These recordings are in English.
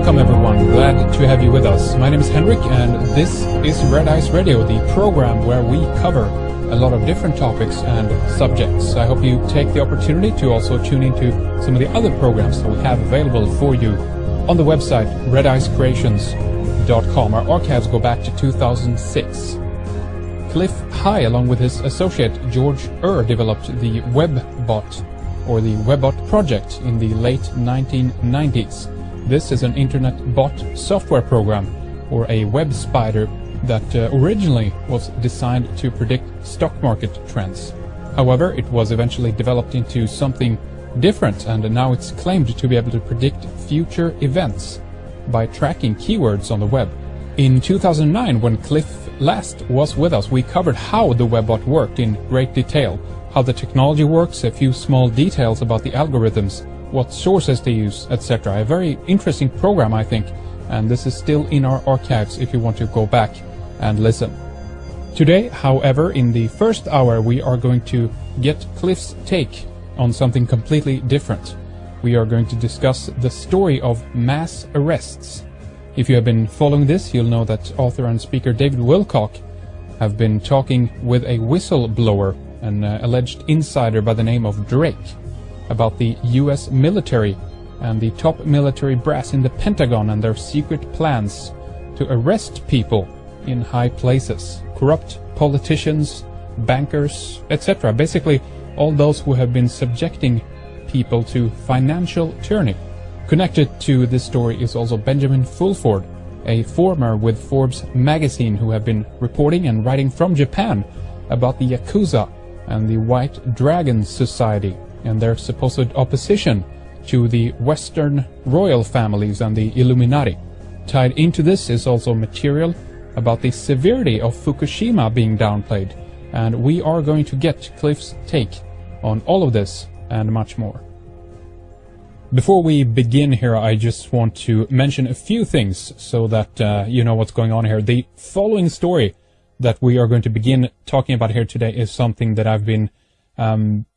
Welcome everyone, glad to have you with us. My name is Henrik and this is Red Eyes Radio, the program where we cover a lot of different topics and subjects. I hope you take the opportunity to also tune into some of the other programs that we have available for you on the website redeyescreations.com. Our archives go back to 2006. Clif, along with his associate George developed the WebBot, or the WebBot project, in the late 1990s. This is an internet bot software program, or a web spider, that originally was designed to predict stock market trends. However, it was eventually developed into something different, and now it's claimed to be able to predict future events by tracking keywords on the web. In 2009, when Clif last was with us, we covered how the WebBot worked in great detail, how the technology works, a few small details about the algorithms, what sources they use, etc. A very interesting program, I think, and this is still in our archives if you want to go back and listen. Today, however, in the first hour, we are going to get Clif's take on something completely different. We are going to discuss the story of mass arrests. If you have been following this, you'll know that author and speaker David Wilcock have been talking with a whistleblower, an alleged insider by the name of Drake, about the US military and the top military brass in the Pentagon and their secret plans to arrest people in high places, corrupt politicians, bankers, etc. Basically, all those who have been subjecting people to financial tyranny. Connected to this story is also Benjamin Fulford, a former with Forbes magazine, who have been reporting and writing from Japan about the Yakuza and the White Dragon Society and their supposed opposition to the Western royal families and the Illuminati. Tied into this is also material about the severity of Fukushima being downplayed, and we are going to get Clif's take on all of this and much more. Before we begin here, I just want to mention a few things so that you know what's going on here. The following story that we are going to begin talking about here today is something that I've been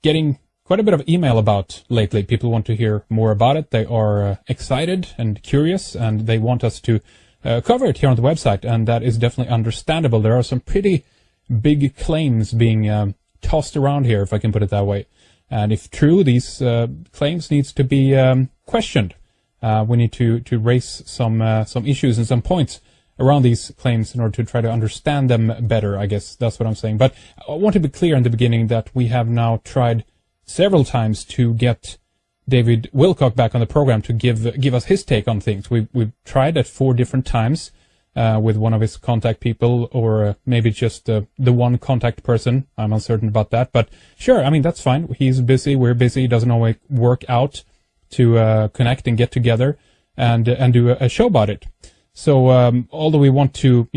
getting quite a bit of email about lately. People want to hear more about it. They are excited and curious, and they want us to cover it here on the website, and that is definitely understandable. There are some pretty big claims being tossed around here, if I can put it that way. And if true, these claims needs to be questioned. We need to raise some issues and some points around these claims in order to try to understand them better, I guess that's what I'm saying. But I want to be clear in the beginning that we have now tried several times to get David Wilcock back on the program to give us his take on things. We've tried at 4 different times with one of his contact people, or maybe just the one contact person. I'm uncertain about that, but sure, I mean, that's fine. He's busy, we're busy. It doesn't always work out to connect and get together and do a show about it. So although we want to,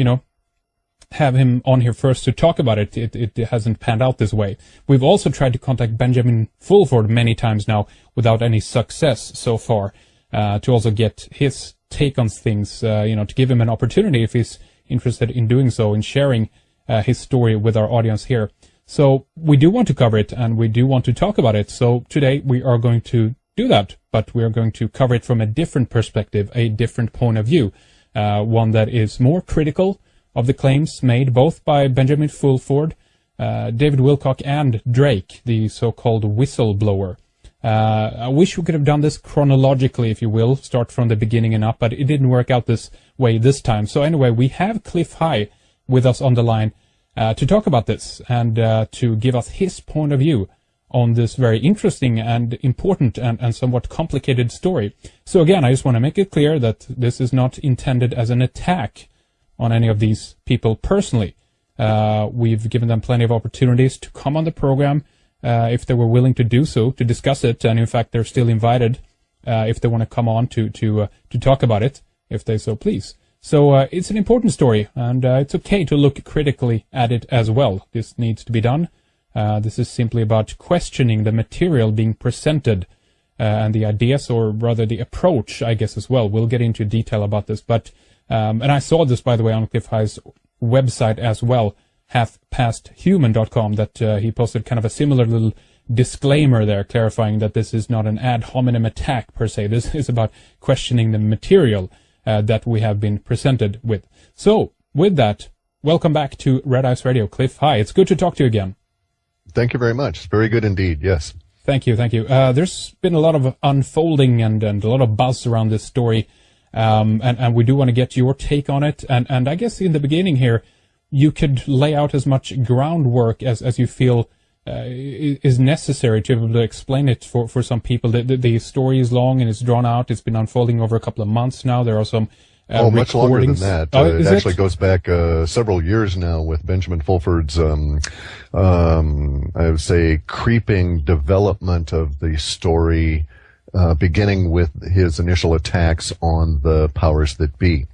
have him on here first to talk about it, it hasn't panned out this way. We've also tried to contact Benjamin Fulford many times now without any success so far, to also get his take on things, to give him an opportunity if he's interested in doing so, in sharing his story with our audience here. So we do want to cover it and we do want to talk about it. So today we are going to do that, but we are going to cover it from a different perspective, a different point of view, one that is more critical of the claims made both by Benjamin Fulford, David Wilcock, and Drake, the so-called whistleblower. I wish we could have done this chronologically, if you will, start from the beginning and up, but it didn't work out this way this time. So anyway, we have Clif with us on the line to talk about this and to give us his point of view on this very interesting and important and somewhat complicated story. So again, I just want to make it clear that this is not intended as an attack on any of these people personally. We've given them plenty of opportunities to come on the program if they were willing to do so, to discuss it, and in fact they're still invited if they want to come on to talk about it, if they so please. So it's an important story, and it's okay to look critically at it as well. This needs to be done. This is simply about questioning the material being presented and the ideas, or rather the approach, I guess, as well. We'll get into detail about this, but and I saw this, by the way, on Clif High's website as well, halfpasthuman.com, that he posted kind of a similar little disclaimer there, clarifying that this is not an ad hominem attack per se. This is about questioning the material that we have been presented with. So, with that, welcome back to Red Ice Radio. Clif, hi. It's good to talk to you again. Thank you very much. It's very good indeed, yes. Thank you. There's been a lot of unfolding and a lot of buzz around this story, and we do want to get your take on it. And I guess in the beginning here, you could lay out as much groundwork as you feel is necessary to be able to explain it for some people. The story is long and it's drawn out. It's been unfolding over a couple of months now. There are some much longer than that. It actually goes back several years now with Benjamin Fulford's, I would say, creeping development of the story, beginning with his initial attacks on the powers that be.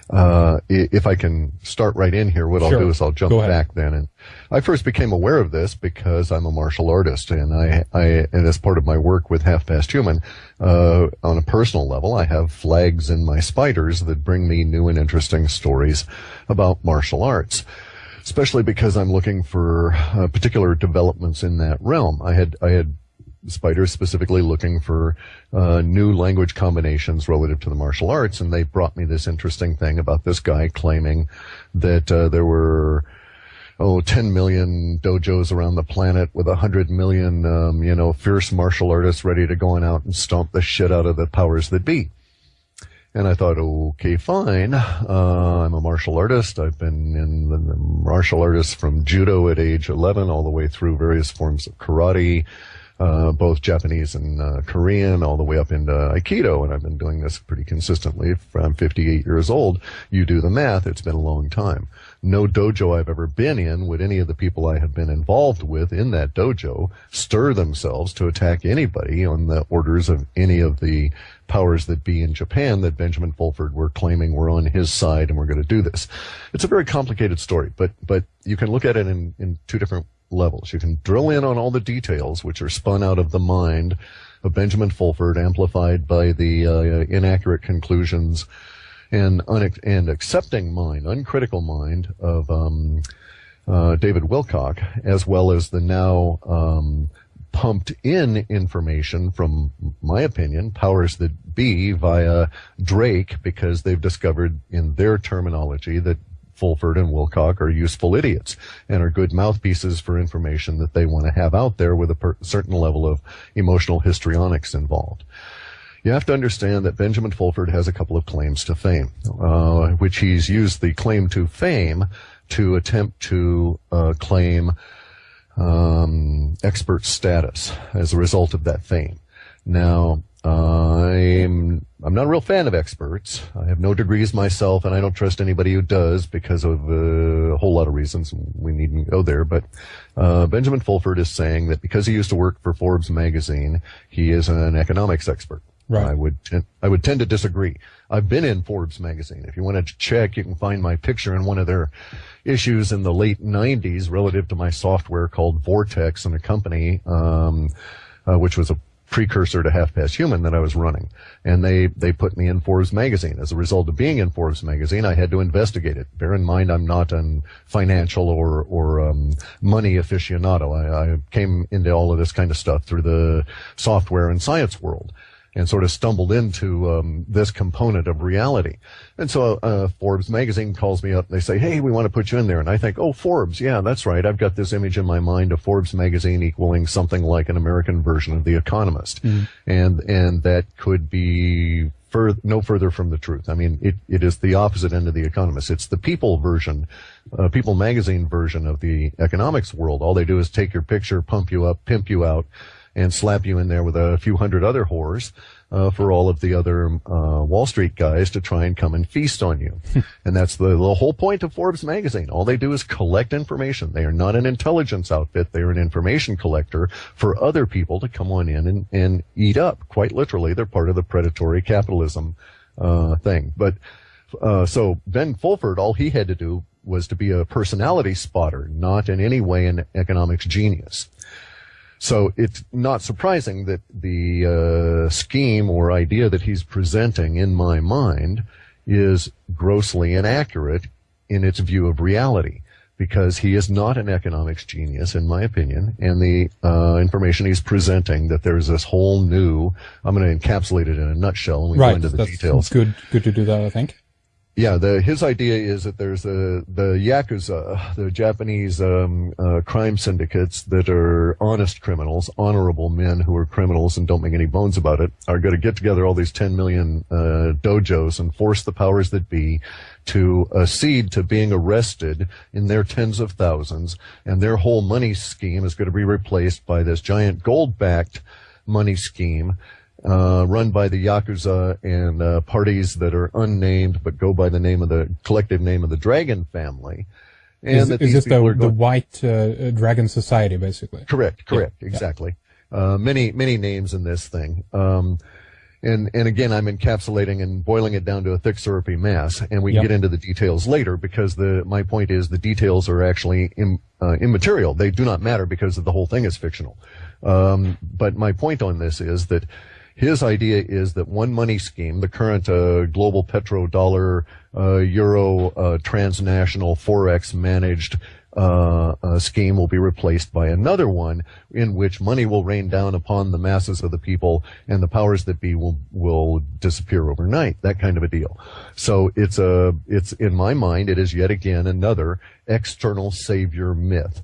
If I can start right in here, what I'll do is I'll jump back then. And I first became aware of this because I'm a martial artist, and and as part of my work with Half Past Human, on a personal level, I have flags in my spiders that bring me new and interesting stories about martial arts, especially because I'm looking for particular developments in that realm. I had spiders specifically looking for new language combinations relative to the martial arts, and they brought me this interesting thing about this guy claiming that there were 10 million dojos around the planet with 100 million fierce martial artists ready to go out and stomp the shit out of the powers that be. And I thought, okay, fine. I'm a martial artist. I've been in the martial artists from judo at age 11 all the way through various forms of karate, both Japanese and Korean, all the way up into Aikido, and I've been doing this pretty consistently. I'm 58 years old. You do the math, it's been a long time. No dojo I've ever been in would any of the people I have been involved with in that dojo stir themselves to attack anybody on the orders of any of the powers that be in Japan that Benjamin Fulford were claiming were on his side and were going to do this. It's a very complicated story, but you can look at it in two different levels. You can drill in on all the details which are spun out of the mind of Benjamin Fulford, amplified by the inaccurate conclusions and accepting mind, uncritical mind of David Wilcock, as well as the now pumped in information from, my opinion, powers that be via Drake, because they've discovered in their terminology that Fulford and Wilcock are useful idiots and are good mouthpieces for information that they want to have out there with a certain level of emotional histrionics involved. You have to understand that Benjamin Fulford has a couple of claims to fame, which he's used the claim to fame to attempt to claim expert status as a result of that fame. Now, I'm not a real fan of experts. I have no degrees myself, and I don't trust anybody who does because of a whole lot of reasons. We needn't go there, but Benjamin Fulford is saying that because he used to work for Forbes magazine, he is an economics expert. Right. I would tend to disagree. I've been in Forbes magazine. If you want to check, you can find my picture in one of their issues in the late 90s relative to my software called Vortex and a company, which was a precursor to Half Past Human that I was running. And they put me in Forbes magazine. As a result of being in Forbes magazine, I had to investigate it. Bear in mind, I'm not a financial or money aficionado. I came into all of this kind of stuff through the software and science world, and sort of stumbled into this component of reality. And so Forbes magazine calls me up and they say, hey, we want to put you in there. And I think, oh, Forbes, yeah, that's right. I've got this image in my mind of Forbes magazine equaling something like an American version of The Economist. Mm. And that could be no further from the truth. I mean, it is the opposite end of The Economist. It's the People version, People magazine version of the economics world. All they do is take your picture, pump you up, pimp you out, and slap you in there with a few hundred other whores for all of the other Wall Street guys to try and come and feast on you. And that's the whole point of Forbes magazine. All they do is collect information. They are not an intelligence outfit. They are an information collector for other people to come on in and eat up. Quite literally, they're part of the predatory capitalism thing. But so Ben Fulford, all he had to do was to be a personality spotter, not in any way an economics genius. So it's not surprising that the scheme or idea that he's presenting in my mind is grossly inaccurate in its view of reality. because he is not an economics genius, in my opinion, and the information he's presenting, that there's this whole new, I'm going to encapsulate it in a nutshell, and we go into the details. Good to do that, I think. Yeah, his idea is that there's the Yakuza, the Japanese crime syndicates that are honest criminals, honorable men who are criminals and don't make any bones about it, are going to get together all these 10 million dojos and force the powers that be to accede to being arrested in their tens of thousands, and their whole money scheme is going to be replaced by this giant gold-backed money scheme run by the Yakuza and parties that are unnamed but go by the name of the collective name of the Dragon family. And is this the White Dragon Society, basically? Correct, exactly. Many names in this thing. And again, I'm encapsulating and boiling it down to a thick syrupy mass, and we can get into the details later, because my point is the details are actually immaterial. They do not matter because the whole thing is fictional. But my point on this is that his idea is that one money scheme, the current global petrodollar, euro, transnational forex managed scheme, will be replaced by another one in which money will rain down upon the masses of the people, and the powers that be will disappear overnight. That kind of a deal. So it's in my mind, it is yet again another external savior myth.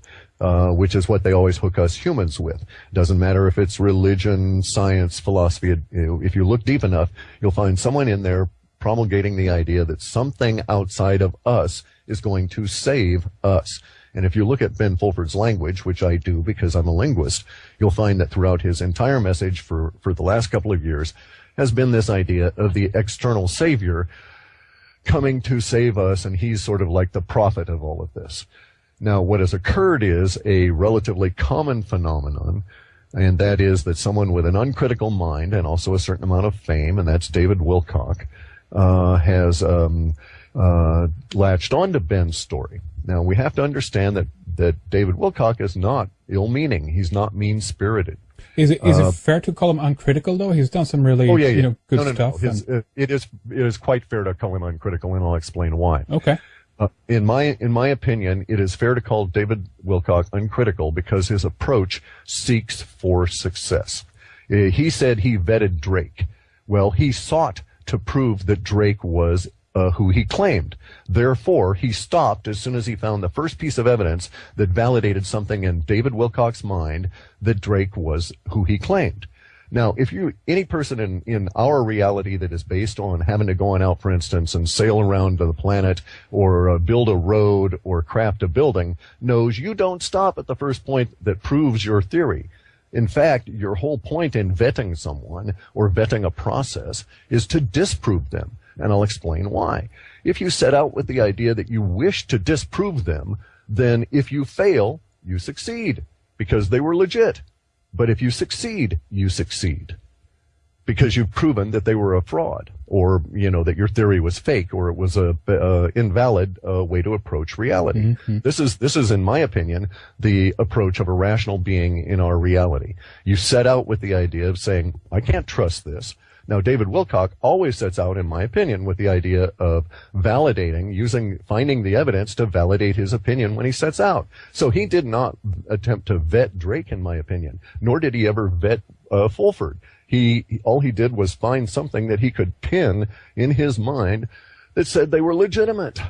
Which is what they always hook us humans with. Doesn't matter if it's religion, science, philosophy. If you look deep enough, you'll find someone in there promulgating the idea that something outside of us is going to save us. And if you look at Ben Fulford's language, which I do because I'm a linguist, you'll find that throughout his entire message for the last couple of years has been this idea of the external savior coming to save us, and he's sort of like the prophet of all of this. Now, what has occurred is a relatively common phenomenon, and that is that someone with an uncritical mind and also a certain amount of fame, and that's David Wilcock, has latched onto Ben's story. Now, we have to understand that David Wilcock is not ill-meaning. He's not mean-spirited. Is it fair to call him uncritical, though? He's done some really good stuff. No. It is quite fair to call him uncritical, and I'll explain why. Okay. In my opinion, it is fair to call David Wilcock uncritical because his approach seeks for success. He said he vetted Drake. Well, he sought to prove that Drake was who he claimed. Therefore, he stopped as soon as he found the first piece of evidence that validated something in David Wilcock's mind that Drake was who he claimed. Now, if any person in our reality that is based on having to go out, for instance, and sail around the planet or build a road or craft a building, knows you don't stop at the first point that proves your theory. In fact, your whole point in vetting someone or vetting a process is to disprove them. And I'll explain why. If you set out with the idea that you wish to disprove them, then if you fail, you succeed because they were legit. But if you succeed, you succeed because you've proven that they were a fraud, or that your theory was fake, or it was a invalid way to approach reality. Mm-hmm. This is, in my opinion, the approach of a rational being in our reality. You set out with the idea of saying, I can't trust this. Now, David Wilcock always sets out, in my opinion, with the idea of finding the evidence to validate his opinion when he sets out. So he did not attempt to vet Drake, in my opinion, nor did he ever vet Fulford. All he did was find something that he could pin in his mind that said they were legitimate.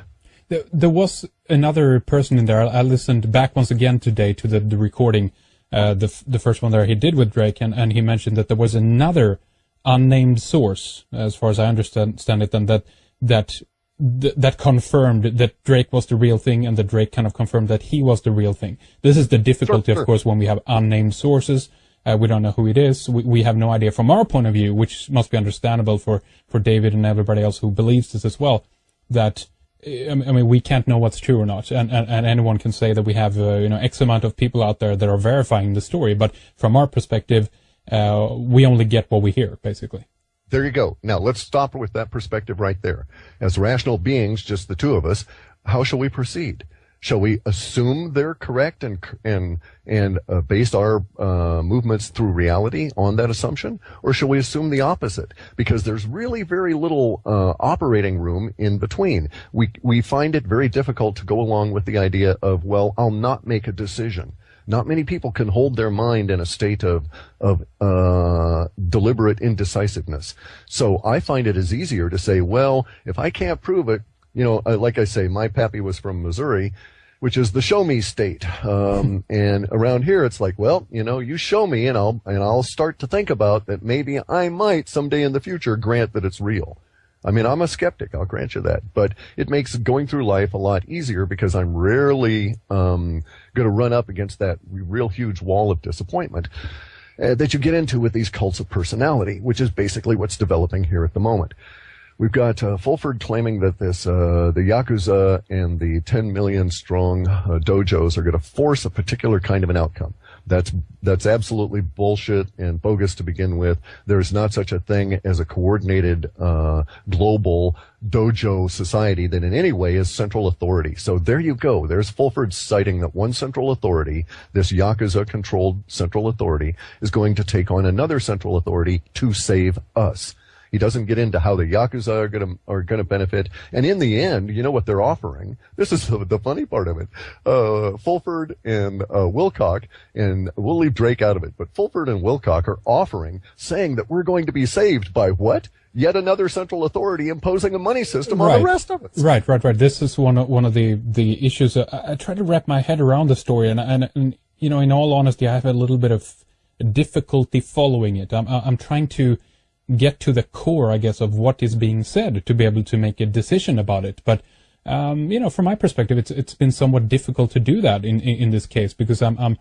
There was another person in there. I listened back once again today to the recording, the first one there he did with Drake, and he mentioned that there was another unnamed source, as far as I understand it, and that confirmed that Drake was the real thing, and that Drake kind of confirmed that he was the real thing. This is the difficulty, of course, when we have unnamed sources. We don't know who it is. We have no idea from our point of view, which must be understandable for David and everybody else who believes this as well, that, I mean, we can't know what's true or not. And anyone can say that we have, X amount of people out there that are verifying the story. But from our perspective, we only get what we hear, basically. There you go. Now, let's stop with that perspective right there. As rational beings, just the two of us, how shall we proceed? Shall we assume they're correct and base our movements through reality on that assumption, or shall we assume the opposite? Because there's really very little operating room in between. We find it very difficult to go along with the idea of, well, I'll not make a decision. Not many people can hold their mind in a state of deliberate indecisiveness. So I find it is easier to say, well, if I can't prove it, like I say, my pappy was from Missouri, which is the show me state. And around here, it's like, well, you show me and I'll start to think about that maybe I might someday in the future grant that it's real. I mean, I'm a skeptic, I'll grant you that, but it makes going through life a lot easier because I'm rarely going to run up against that real huge wall of disappointment that you get into with these cults of personality, which is basically what's developing here at the moment. We've got Fulford claiming that the Yakuza and the 10 million strong dojos are going to force a particular kind of an outcome. That's absolutely bullshit and bogus to begin with. There's not such a thing as a coordinated global dojo society that in any way is central authority. So there you go. There's Fulford citing that one central authority, this Yakuza-controlled central authority, is going to take on another central authority to save us. He doesn't get into how the Yakuza are gonna benefit. And in the end, you know what they're offering? This is the funny part of it. Fulford and Wilcock, and we'll leave Drake out of it, but Fulford and Wilcock are offering, saying that we're going to be saved by what? Yet another central authority imposing a money system on the rest of us. Right. This is one of the issues. I try to wrap my head around the story, and in all honesty, I have a little bit of difficulty following it. I'm trying to get to the core, I guess, of what is being said to be able to make a decision about it. But, from my perspective, it's been somewhat difficult to do that in this case, because I'm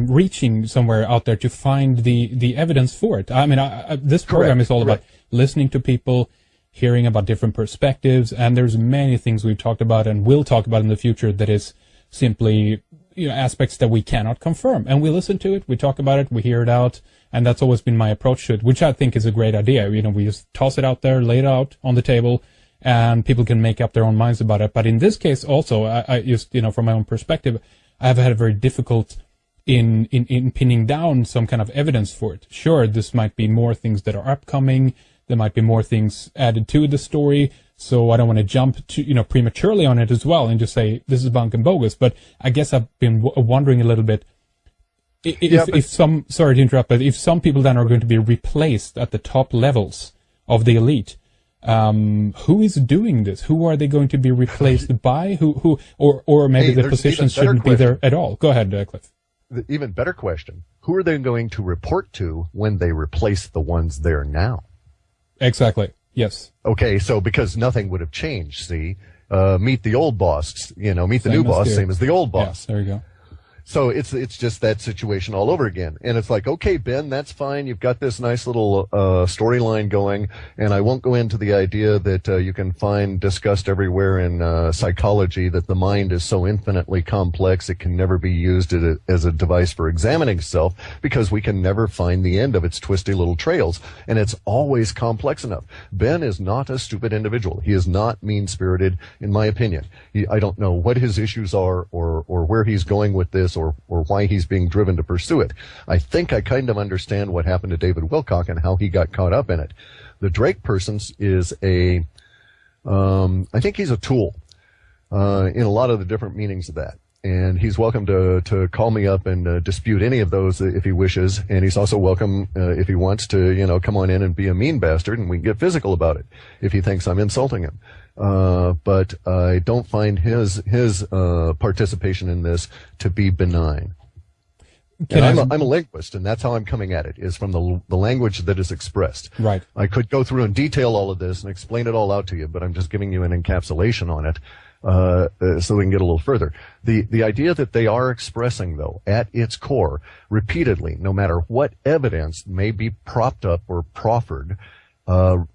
reaching somewhere out there to find the evidence for it. I mean, this program is all about listening to people, hearing about different perspectives, and there's many things we've talked about and will talk about in the future that is simply, aspects that we cannot confirm. And we listen to it, we talk about it, we hear it out, and that's always been my approach to it, which I think is a great idea. We just toss it out there, lay it out on the table, and people can make up their own minds about it. But in this case also, I just, from my own perspective, I've had a very difficult in pinning down some kind of evidence for it. Sure, this might be more things that are upcoming. There might be more things added to the story. So I don't want to jump to, prematurely on it as well and just say this is bunk and bogus. But I guess I've been wondering a little bit if some people then are going to be replaced at the top levels of the elite. Who is doing this? Who are they going to be replaced by? Or maybe the positions shouldn't be there at all. Go ahead, Clif. The even better question: who are they going to report to when they replace the ones there now? Exactly. Yes. Okay, so because nothing would have changed, see, meet the old boss, meet the new boss, same as the old boss. Yeah, there you go. So it's just that situation all over again. And it's like, okay, Ben, that's fine. You've got this nice little storyline going, and I won't go into the idea that you can find discussed everywhere in psychology that the mind is so infinitely complex it can never be used as a device for examining self, because we can never find the end of its twisty little trails, and it's always complex enough. Ben is not a stupid individual. He is not mean-spirited, in my opinion. I don't know what his issues are or where he's going with this, or why he's being driven to pursue it. I think I kind of understand what happened to David Wilcock and how he got caught up in it. The Drake person is I think he's a tool in a lot of the different meanings of that. And he's welcome to call me up and dispute any of those if he wishes. And he's also welcome, if he wants to, come on in and be a mean bastard, and we can get physical about it if he thinks I'm insulting him. But I don't find his participation in this to be benign. I'm a linguist, and that's how I'm coming at it, is from the language that is expressed. Right. I could go through and detail all of this and explain it all out to you, but I'm just giving you an encapsulation on it, so we can get a little further. The idea that they are expressing, though, at its core, repeatedly, no matter what evidence may be propped up or proffered,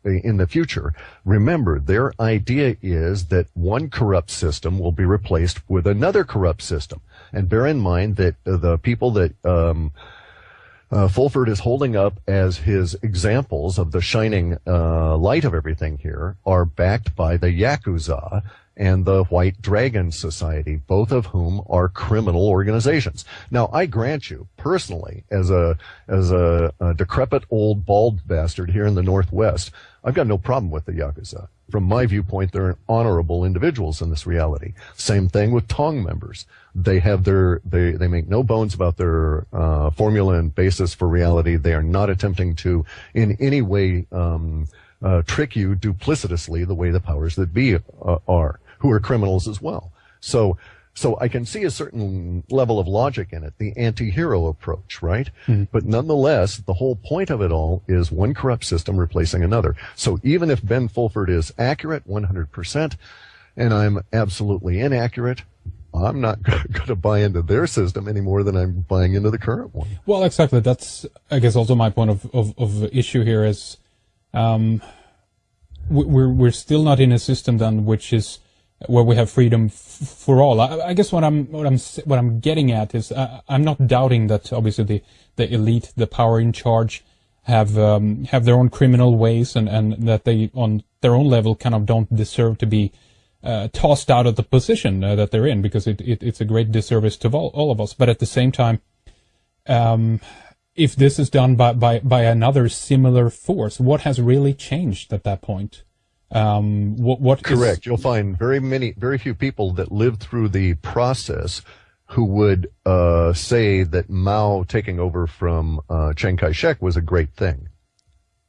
in the future, remember, their idea is that one corrupt system will be replaced with another corrupt system. And bear in mind that the people that Fulford is holding up as his examples of the shining light of everything here are backed by the Yakuza and the White Dragon Society, both of whom are criminal organizations. Now, I grant you, personally, as a decrepit old bald bastard here in the Northwest, I've got no problem with the Yakuza. From my viewpoint, they're honorable individuals in this reality. Same thing with Tong members. They have they make no bones about their formula and basis for reality. They are not attempting to in any way trick you duplicitously the way the powers that be are, who are criminals as well. So I can see a certain level of logic in it, the anti-hero approach, right? Mm-hmm. But nonetheless, the whole point of it all is one corrupt system replacing another. So even if Ben Fulford is accurate 100%, and I'm absolutely inaccurate, I'm not going to buy into their system any more than I'm buying into the current one. Well, exactly. That's, I guess, also my point of issue here is we're still not in a system then which is where we have freedom for all. I guess what I'm getting at is I'm not doubting that obviously the elite, the power in charge, have their own criminal ways and that they on their own level kind of don't deserve to be tossed out of the position that they're in, because it's a great disservice to all of us. But at the same time, if this is done by another similar force, what has really changed at that point? What Correct. You'll find very few people that lived through the process who would say that Mao taking over from Chiang Kai-shek was a great thing.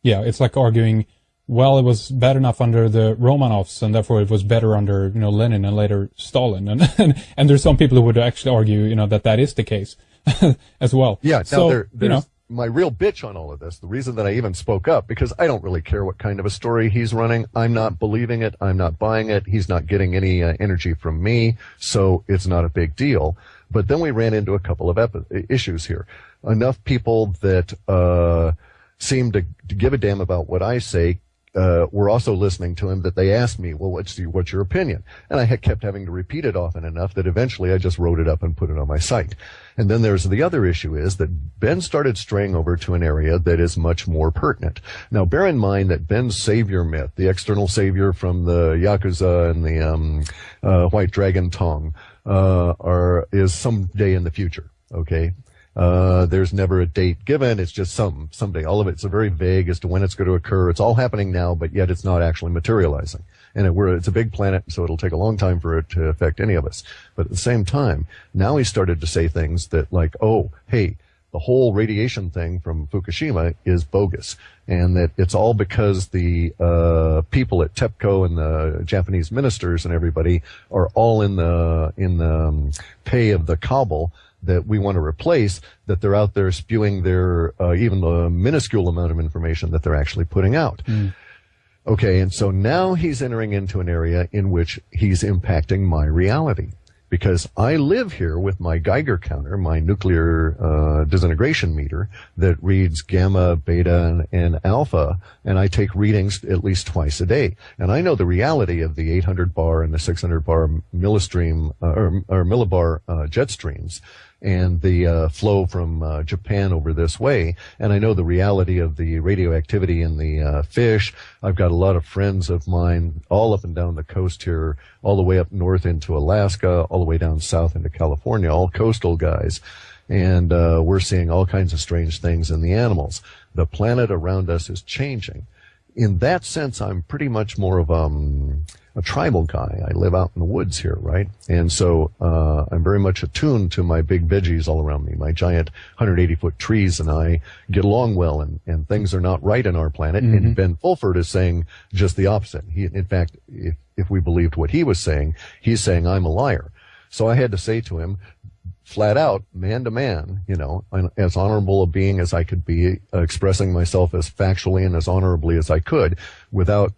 Yeah, it's like arguing, well, it was bad enough under the Romanovs, and therefore it was better under Lenin and later Stalin, and there's some people who would actually argue that is the case as well. Yeah. Now there's my real bitch on all of this, the reason that I even spoke up, because I don't really care what kind of a story he's running. I'm not believing it. I'm not buying it. He's not getting any energy from me, so it's not a big deal. But then we ran into a couple of issues here. Enough people that seem to give a damn about what I say were also listening to him, that they asked me, well, what's your opinion? And I kept having to repeat it often enough that eventually I just wrote it up and put it on my site. And then there's the other issue is that Ben started straying over to an area that is much more pertinent. Now, bear in mind that Ben's savior myth, the external savior from the Yakuza and the White Dragon Tong, is someday in the future, okay? There's never a date given. It's just someday. All of it's very vague as to when it's going to occur. It's all happening now, but yet it's not actually materializing. And it's a big planet, so it'll take a long time for it to affect any of us. But at the same time, now he started to say things that like, oh, hey, the whole radiation thing from Fukushima is bogus, and that it's all because the people at TEPCO and the Japanese ministers and everybody are all in the pay of the cabal that we want to replace, that they're out there spewing their even the minuscule amount of information that they're actually putting out. Mm. Okay, and so now he's entering into an area in which he's impacting my reality, because I live here with my Geiger counter, my nuclear disintegration meter that reads gamma, beta, and alpha, and I take readings at least twice a day. And I know the reality of the 800 bar and the 600 bar millistream or millibar jet streams, and the flow from Japan over this way. And I know the reality of the radioactivity in the fish. I've got a lot of friends of mine all up and down the coast here, all the way up north into Alaska, all the way down south into California, all coastal guys. And we're seeing all kinds of strange things in the animals. The planet around us is changing. In that sense, I'm pretty much more of a tribal guy. I live out in the woods here, right? And so I'm very much attuned to my big veggies all around me, my giant 180-foot trees, and I get along well, and things are not right in our planet. Mm-hmm. And Ben Fulford is saying just the opposite. In fact, if we believed what he was saying, he's saying I'm a liar. So I had to say to him, flat out, man to man, as honorable a being as I could be, expressing myself as factually and as honorably as I could, without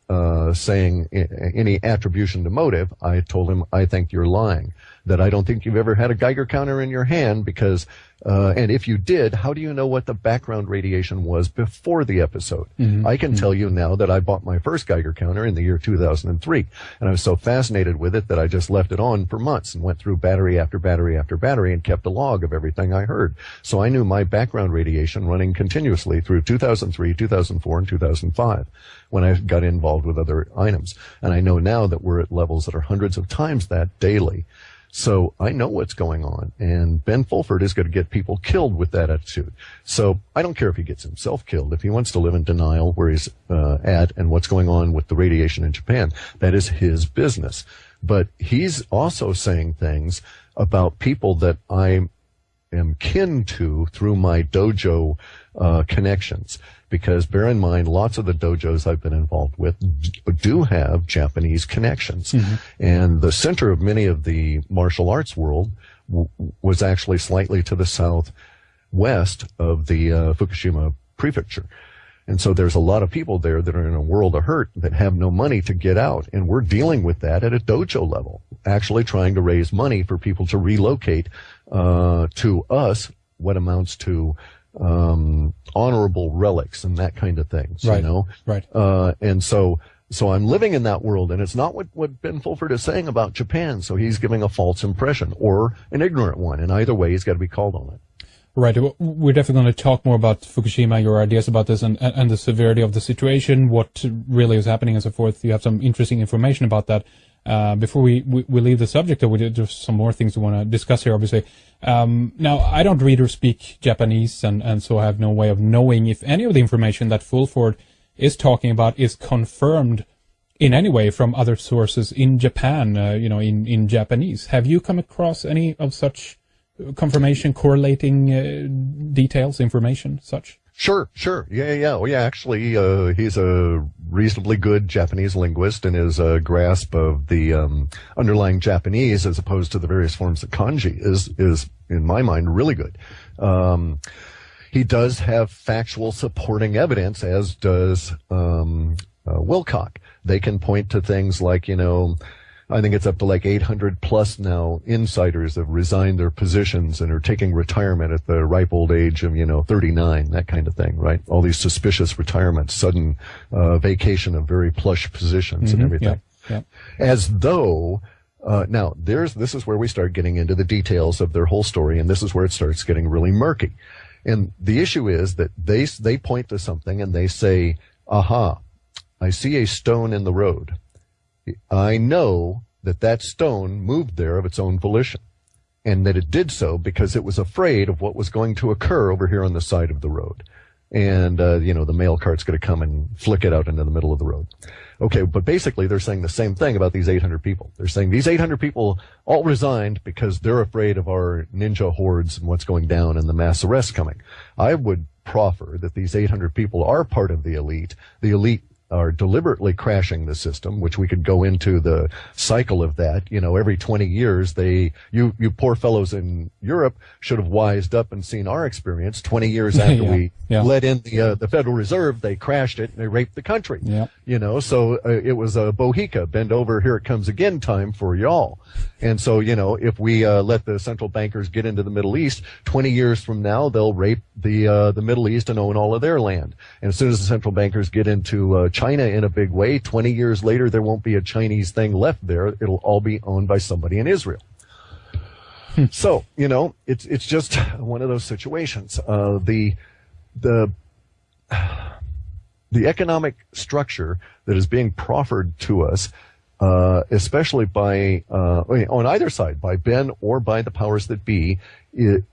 saying any attribution to motive. I told him, I think you're lying. that I don't think you've ever had a Geiger counter in your hand because, and if you did, how do you know what the background radiation was before the episode? I can tell you now that I bought my first Geiger counter in the year 2003, and I was so fascinated with it that I just left it on for months and went through battery after battery after battery and kept a log of everything I heard. So I knew my background radiation running continuously through 2003, 2004, and 2005 when I got involved with other items. And I know now that we're at levels that are hundreds of times that daily. So I know what's going on, and Ben Fulford is going to get people killed with that attitude. So I don't care if he gets himself killed. If he wants to live in denial where he's at and what's going on with the radiation in Japan, that is his business. But he's also saying things about people that I am kin to through my dojo connections. Because bear in mind, lots of the dojos I've been involved with do have Japanese connections. And the center of many of the martial arts world was actually slightly to the southwest of the Fukushima prefecture. And so there's a lot of people there that are in a world of hurt that have no money to get out. And we're dealing with that at a dojo level, actually trying to raise money for people to relocate to us, what amounts to honorable relics and that kind of things, right, you know? Right. And so I'm living in that world, and it's not what Ben Fulford is saying about Japan. So he's giving a false impression or an ignorant one. And either way, he's got to be called on it. Right. We're definitely going to talk more about Fukushima, your ideas about this and the severity of the situation, what really is happening and so forth. You have some interesting information about that. Before we leave the subject, though, there's some more things we want to discuss here, obviously. Now, I don't read or speak Japanese, and so I have no way of knowing if any of the information that Fulford is talking about is confirmed in any way from other sources in Japan, in Japanese. Have you come across any of such confirmation, correlating details, information, such? Sure. Yeah. Oh, yeah, actually, he's a reasonably good Japanese linguist, and his grasp of the underlying Japanese as opposed to the various forms of kanji is in my mind, really good. He does have factual supporting evidence, as does Wilcock. They can point to things like, I think it's up to like 800 plus now insiders have resigned their positions and are taking retirement at the ripe old age of, 39, that kind of thing, right? All these suspicious retirements, sudden vacation of very plush positions and everything. Yeah. As though, now this is where we start getting into the details of their whole story, and this is where it starts getting really murky. And the issue is that they point to something and they say, aha, I see a stone in the road. I know that stone moved there of its own volition, and that it did so because it was afraid of what was going to occur over here on the side of the road. And, the mail cart's going to come and flick it out into the middle of the road. Okay, but basically they're saying the same thing about these 800 people. They're saying these 800 people all resigned because they're afraid of our ninja hordes and what's going down and the mass arrests coming. I would proffer that these 800 people are part of the elite. The elite are deliberately crashing the system, which we could go into the cycle of that. Every 20 years, you poor fellows in Europe should have wised up and seen our experience. 20 years after we let in the Federal Reserve, they crashed it and they raped the country. Yeah. So it was a Bohica, bend over, here it comes again time for y'all. And so, if we let the central bankers get into the Middle East, 20 years from now, they'll rape the Middle East and own all of their land. And as soon as the central bankers get into China in a big way, 20 years later, there won't be a Chinese thing left there. It'll all be owned by somebody in Israel. So, it's just one of those situations. The economic structure that is being proffered to us, especially by on either side, by Ben or by the powers that be,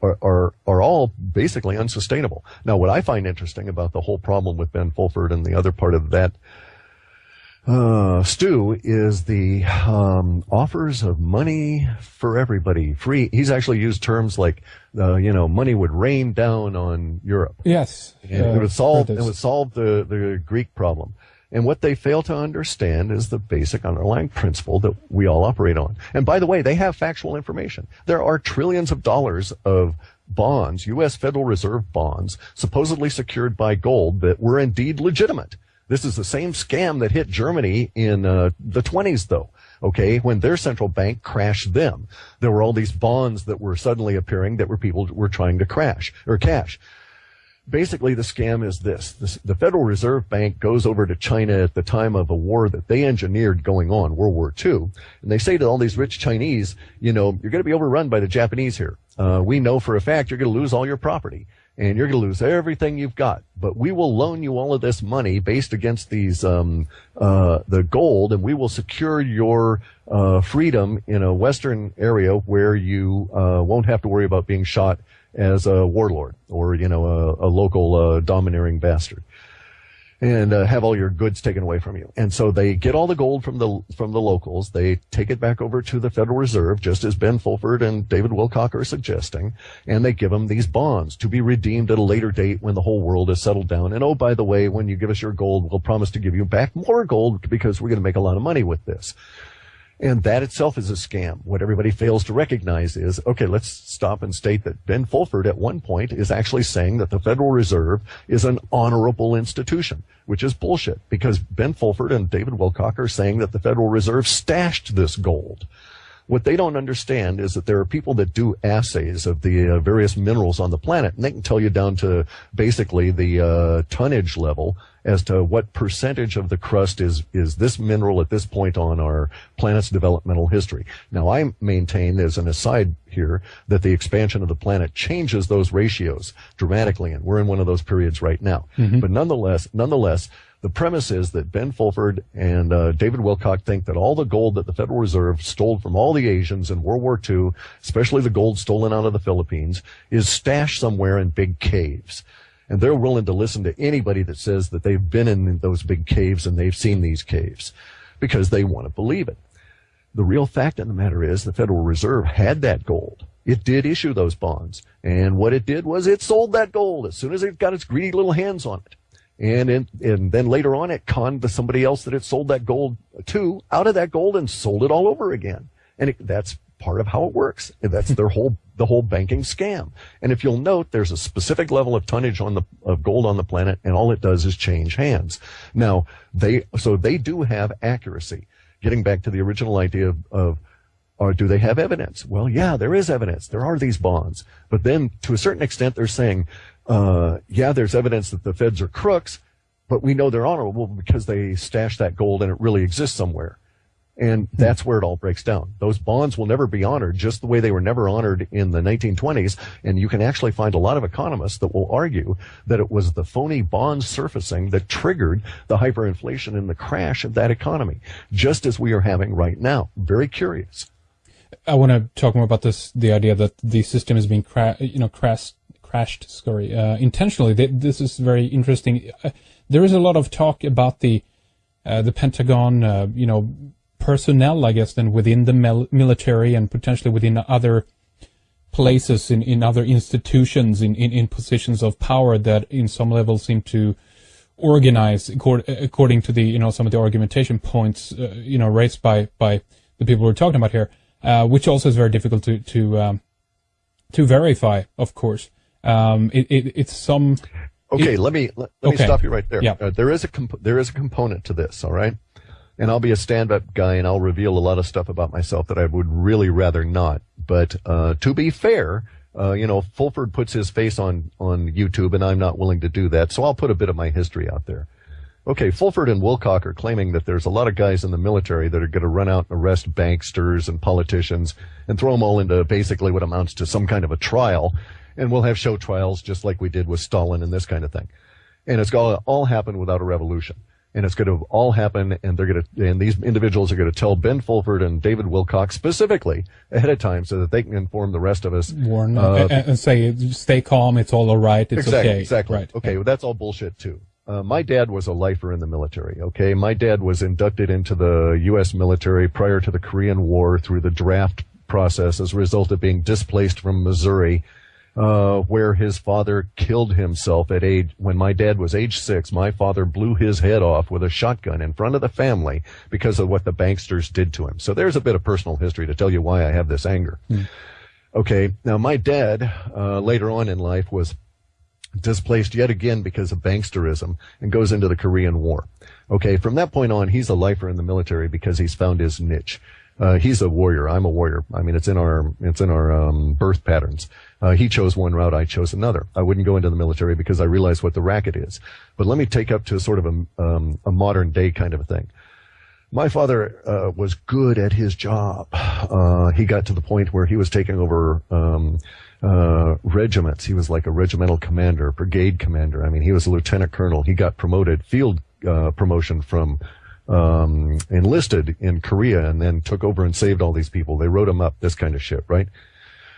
are all basically unsustainable. Now, what I find interesting about the whole problem with Ben Fulford and the other part of that stew is the offers of money for everybody, free. He's actually used terms like, money would rain down on Europe. Yes, and it would solve the Greek problem. And what they fail to understand is the basic underlying principle that we all operate on. And by the way, they have factual information. There are trillions of dollars of bonds, U.S. Federal Reserve bonds, supposedly secured by gold that were indeed legitimate. This is the same scam that hit Germany in the 20s, though. okay, when their central bank crashed them. There were all these bonds that were suddenly appearing that were people were trying to crash or cash. Basically, the scam is this. The Federal Reserve Bank goes over to China at the time of a war that they engineered going on, World War II, and they say to all these rich Chinese, you know, you're going to be overrun by the Japanese here. We know for a fact you're going to lose all your property, and you're going to lose everything you've got. But we will loan you all of this money based against these the gold, and we will secure your freedom in a Western area where you won't have to worry about being shot as a warlord or, you know, a local domineering bastard, and have all your goods taken away from you. And so they get all the gold from the locals. They take it back over to the Federal Reserve, just as Ben Fulford and David Wilcock are suggesting, and they give them these bonds to be redeemed at a later date when the whole world is settled down. And oh, by the way, when you give us your gold, we'll promise to give you back more gold because we're going to make a lot of money with this. And that itself is a scam. What everybody fails to recognize is, okay, let's stop and state that Ben Fulford at one point is actually saying that the Federal Reserve is an honorable institution, which is bullshit, because Ben Fulford and David Wilcock are saying that the Federal Reserve stashed this gold. What they don't understand is that there are people that do assays of the various minerals on the planet, and they can tell you down to basically the tonnage level as to what percentage of the crust is this mineral at this point on our planet's developmental history. Now, I maintain, as an aside here, that the expansion of the planet changes those ratios dramatically, and we're in one of those periods right now. Mm-hmm. But nonetheless, the premise is that Ben Fulford and David Wilcock think that all the gold that the Federal Reserve stole from all the Asians in World War II, especially the gold stolen out of the Philippines, is stashed somewhere in big caves. And they're willing to listen to anybody that says that they've been in those big caves and they've seen these caves, because they want to believe it. The real fact of the matter is the Federal Reserve had that gold. It did issue those bonds. And what it did was it sold that gold as soon as it got its greedy little hands on it. And then later on, it conned somebody else that it sold that gold to out of that gold and sold it all over again. And that's part of how it works. That's the whole banking scam. And if you'll note, there's a specific level of tonnage of gold on the planet, and all it does is change hands. Now, they do have accuracy. Getting back to the original idea of or do they have evidence? Well, yeah, there is evidence. There are these bonds. But then, to a certain extent, they're saying, yeah, there's evidence that the feds are crooks, but we know they're honorable because they stashed that gold and it really exists somewhere. And that's where it all breaks down. Those bonds will never be honored, just the way they were never honored in the 1920s. And you can actually find a lot of economists that will argue that it was the phony bond surfacing that triggered the hyperinflation and the crash of that economy, just as we are having right now. Very curious. I want to talk more about the idea that the system is being crashed intentionally. This is very interesting. There is a lot of talk about the Pentagon, personnel, I guess, then within the military and potentially within other places in other institutions in positions of power that in some level seem to organize according to the some of the argumentation points raised by the people we're talking about here, which also is very difficult to verify, of course. It's some. Okay, let me stop you right there. Yeah. There is a component to this, all right? And I'll be a stand-up guy, and I'll reveal a lot of stuff about myself that I would really rather not. But to be fair, Fulford puts his face on YouTube, and I'm not willing to do that. So I'll put a bit of my history out there. Okay, Fulford and Wilcock are claiming that there's a lot of guys in the military that are going to run out and arrest banksters and politicians and throw them all into basically what amounts to some kind of a trial. And we'll have show trials just like we did with Stalin and this kind of thing. And it's going to all happen without a revolution. And it's going to all happen, and these individuals are going to tell Ben Fulford and David Wilcock specifically ahead of time so that they can inform the rest of us. Warn and say, stay calm, it's all right, it's okay. Exactly. Right. Okay, well, that's all bullshit too. My dad was a lifer in the military, okay? My dad was inducted into the U.S. military prior to the Korean War through the draft process as a result of being displaced from Missouri, where his father killed himself when my dad was age 6. My father blew his head off with a shotgun in front of the family because of what the banksters did to him. So there's a bit of personal history to tell you why I have this anger. Okay, now my dad, later on in life, was displaced yet again because of banksterism and goes into the Korean War. Okay, from that point on, he's a lifer in the military because he's found his niche. He's a warrior. I'm a warrior. I mean, it's in our birth patterns. He chose one route. I chose another. I wouldn't go into the military because I realized what the racket is. But let me take up to sort of a modern day kind of a thing. My father was good at his job. He got to the point where he was taking over regiments. He was like a regimental commander, brigade commander. I mean, he was a lieutenant colonel. He got promoted, field promotion from enlisted in Korea, and then took over and saved all these people. They wrote him up, this kind of shit, right?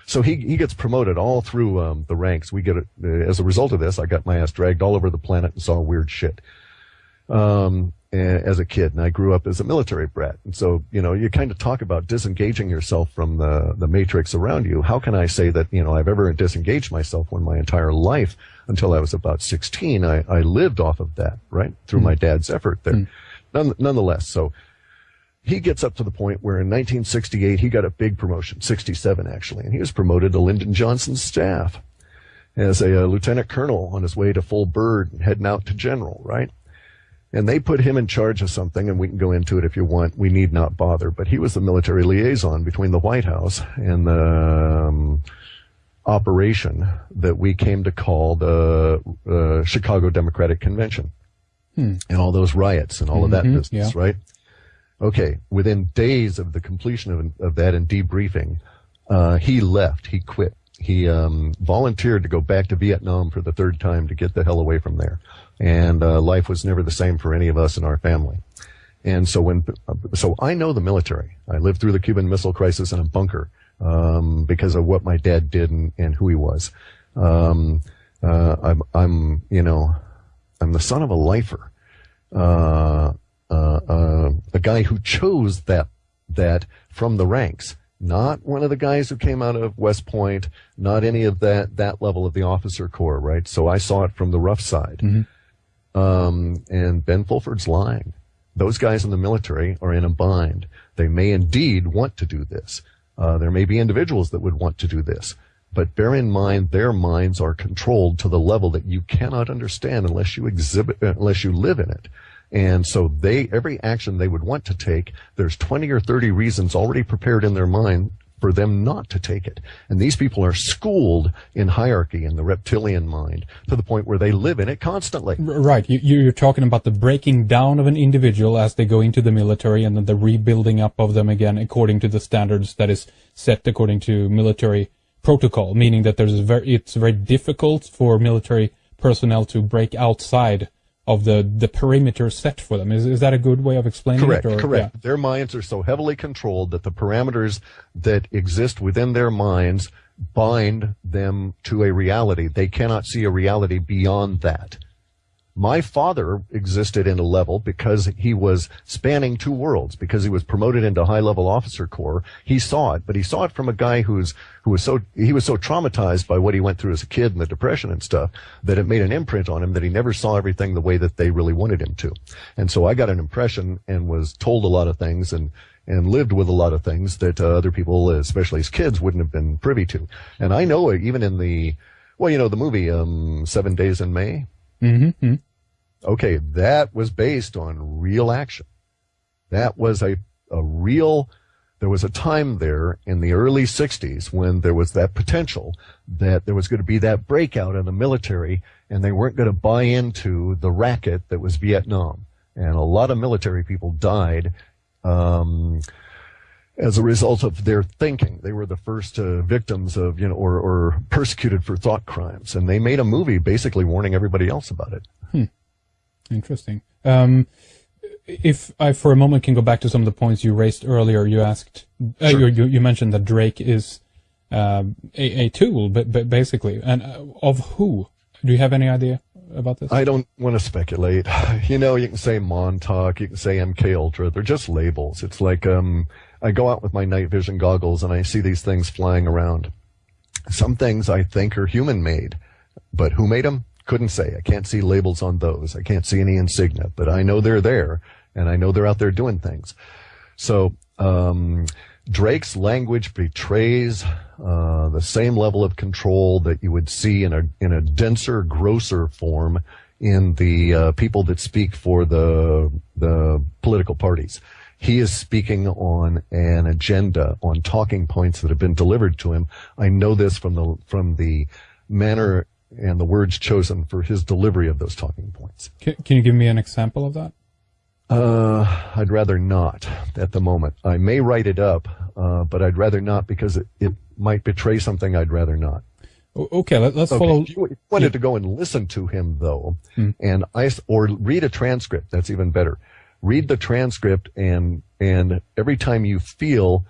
So he gets promoted all through the ranks. We get it as a result of this. I got my ass dragged all over the planet and saw weird shit as a kid, and I grew up as a military brat. And so, you know, you kind of talk about disengaging yourself from the matrix around you. How can I say that, you know, I've ever disengaged myself when my entire life, until I was about 16, I lived off of that, right, through my dad's effort there. Nonetheless, so he gets up to the point where in 1968 he got a big promotion, 67 actually, and he was promoted to Lyndon Johnson's staff as a lieutenant colonel on his way to full bird and heading out to general, right? And they put him in charge of something, and we can go into it if you want. We need not bother, but he was the military liaison between the White House and the operation that we came to call the Chicago Democratic Convention. And all those riots and all of that business, right? Okay, within days of the completion of that and debriefing, he left, he quit. He volunteered to go back to Vietnam for the third time to get the hell away from there. And life was never the same for any of us in our family. And so so I know the military. I lived through the Cuban Missile Crisis in a bunker because of what my dad did and who he was. I'm the son of a lifer, a guy who chose that from the ranks, not one of the guys who came out of West Point, not any of that level of the officer corps, right? So I saw it from the rough side. And Ben Fulford's lying. Those guys in the military are in a bind. They may indeed want to do this. There may be individuals that would want to do this. But bear in mind, their minds are controlled to the level that you cannot understand unless you live in it. And so every action they would want to take, there's 20 or 30 reasons already prepared in their mind for them not to take it. And these people are schooled in hierarchy in the reptilian mind to the point where they live in it constantly. Right. You're talking about the breaking down of an individual as they go into the military, and then the rebuilding up of them again according to the standards that is set according to military protocol, meaning that it's very difficult for military personnel to break outside of the perimeter set for them. Is that a good way of explaining it? Correct. Yeah. Their minds are so heavily controlled that the parameters that exist within their minds bind them to a reality. They cannot see a reality beyond that. My father existed in a level because he was spanning two worlds, because he was promoted into high-level officer corps. He saw it, but he saw it from a guy who was so traumatized by what he went through as a kid and the depression and stuff that it made an imprint on him that he never saw everything the way that they really wanted him to. And so I got an impression and was told a lot of things and lived with a lot of things that other people, especially as kids, wouldn't have been privy to. And I know it even in the movie 7 Days in May. Mm-hmm. Okay, that was based on real action. That was a real, there was a time there in the early 60s when there was that potential that there was going to be that breakout in the military, and they weren't going to buy into the racket that was Vietnam. And a lot of military people died as a result of their thinking. They were the first victims of, or persecuted for thought crimes. And they made a movie basically warning everybody else about it. Interesting. If I, for a moment, can go back to some of the points you raised earlier, you asked, Sure. you mentioned that Drake is a tool, but basically, and of who? Do you have any idea about this? I don't want to speculate. You can say Montauk, you can say MK Ultra. They're just labels. It's like I go out with my night vision goggles and I see these things flying around. Some things I think are human-made, but who made them? Couldn't say. I can't see labels on those. I can't see any insignia, but I know they're there, and I know they're out there doing things. So Drake's language betrays the same level of control that you would see in a denser, grosser form in the people that speak for the political parties. he is speaking on an agenda, on talking points that have been delivered to him. I know this from the manner and the words chosen for his delivery of those talking points. Can you give me an example of that? I'd rather not at the moment. I may write it up, but I'd rather not because it might betray something. I'd rather not. Okay, let's follow. If you wanted to go and listen to him, though, or read a transcript, that's even better. Read the transcript, and every time you feel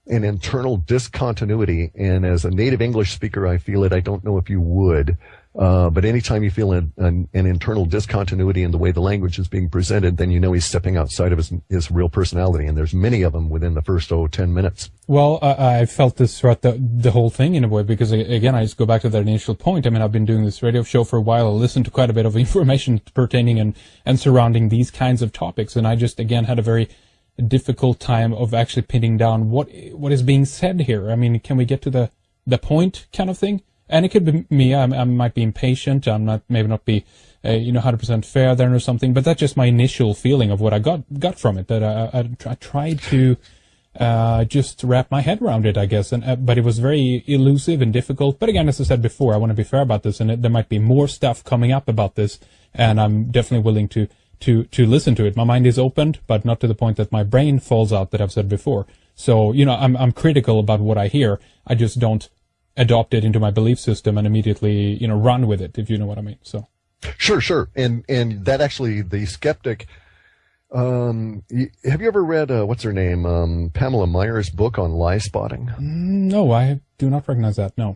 an internal discontinuity, and as a native English speaker, I feel it. I don't know if you would, but anytime you feel an internal discontinuity in the way the language is being presented, then you know he's stepping outside of his real personality, and there's many of them within the first 10 minutes. Well, I felt this throughout the whole thing in a way, because again, I just go back to that initial point. I mean, I've been doing this radio show for a while. I listened to quite a bit of information pertaining and surrounding these kinds of topics, and I just, again, had a very difficult time of actually pinning down what is being said here. I mean, can we get to the point kind of thing? And it could be me. I might be impatient. Maybe not be 100% fair there or something. But that's just my initial feeling of what I got from it. That I tried to just wrap my head around it, I guess. But it was very elusive and difficult. But again, as I said before, I want to be fair about this, and there might be more stuff coming up about this, and I'm definitely willing to listen to it. My mind is opened, but not to the point that my brain falls out, that I've said before. So, I'm critical about what I hear. I just don't adopt it into my belief system and immediately, run with it, if you know what I mean. So. Sure. And that actually, the skeptic, have you ever read, what's her name? Pamela Meyer's book on lie spotting? No, I do not recognize that. No.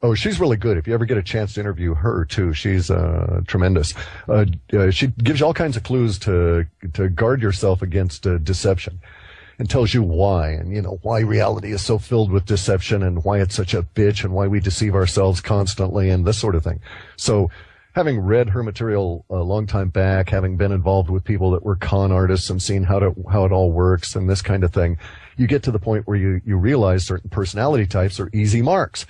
Oh, she's really good. If you ever get a chance to interview her too, she's tremendous. She gives you all kinds of clues to guard yourself against deception, and tells you why, and why reality is so filled with deception, and why it's such a bitch, and why we deceive ourselves constantly, and this sort of thing. So, having read her material a long time back, having been involved with people that were con artists and seen how it all works and this kind of thing, you get to the point where you realize certain personality types are easy marks.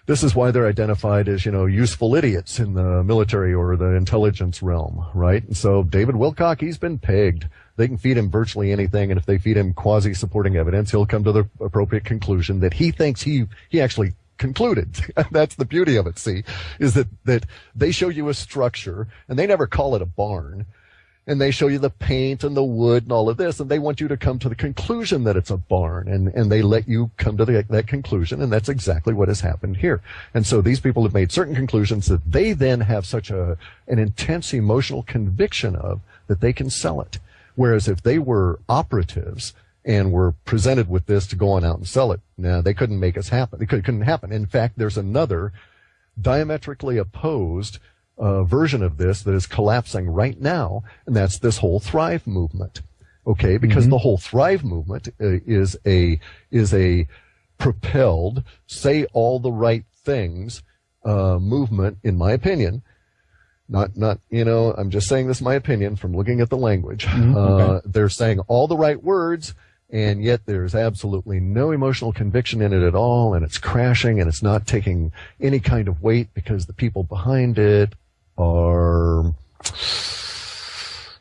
This is why they're identified as, useful idiots in the military or the intelligence realm, right? And so David Wilcock, he's been pegged. They can feed him virtually anything, and if they feed him quasi-supporting evidence, he'll come to the appropriate conclusion that he thinks he actually concluded. That's the beauty of it, see, is that they show you a structure, and they never call it a barn. And they show you the paint and the wood and all of this, and they want you to come to the conclusion that it's a barn, and they let you come to that conclusion, and that's exactly what has happened here. And so these people have made certain conclusions that they then have such an intense emotional conviction of that they can sell it. Whereas if they were operatives and were presented with this to go on out and sell it, they couldn't make us happen. It couldn't happen. In fact, there's another diametrically opposed version of this that is collapsing right now, and that's this whole Thrive movement. Okay, because the whole Thrive movement is a propelled, say all the right things movement, in my opinion. Not, I'm just saying this is my opinion from looking at the language. Okay. They're saying all the right words, and yet there's absolutely no emotional conviction in it at all, and it's crashing, and it's not taking any kind of weight because the people behind it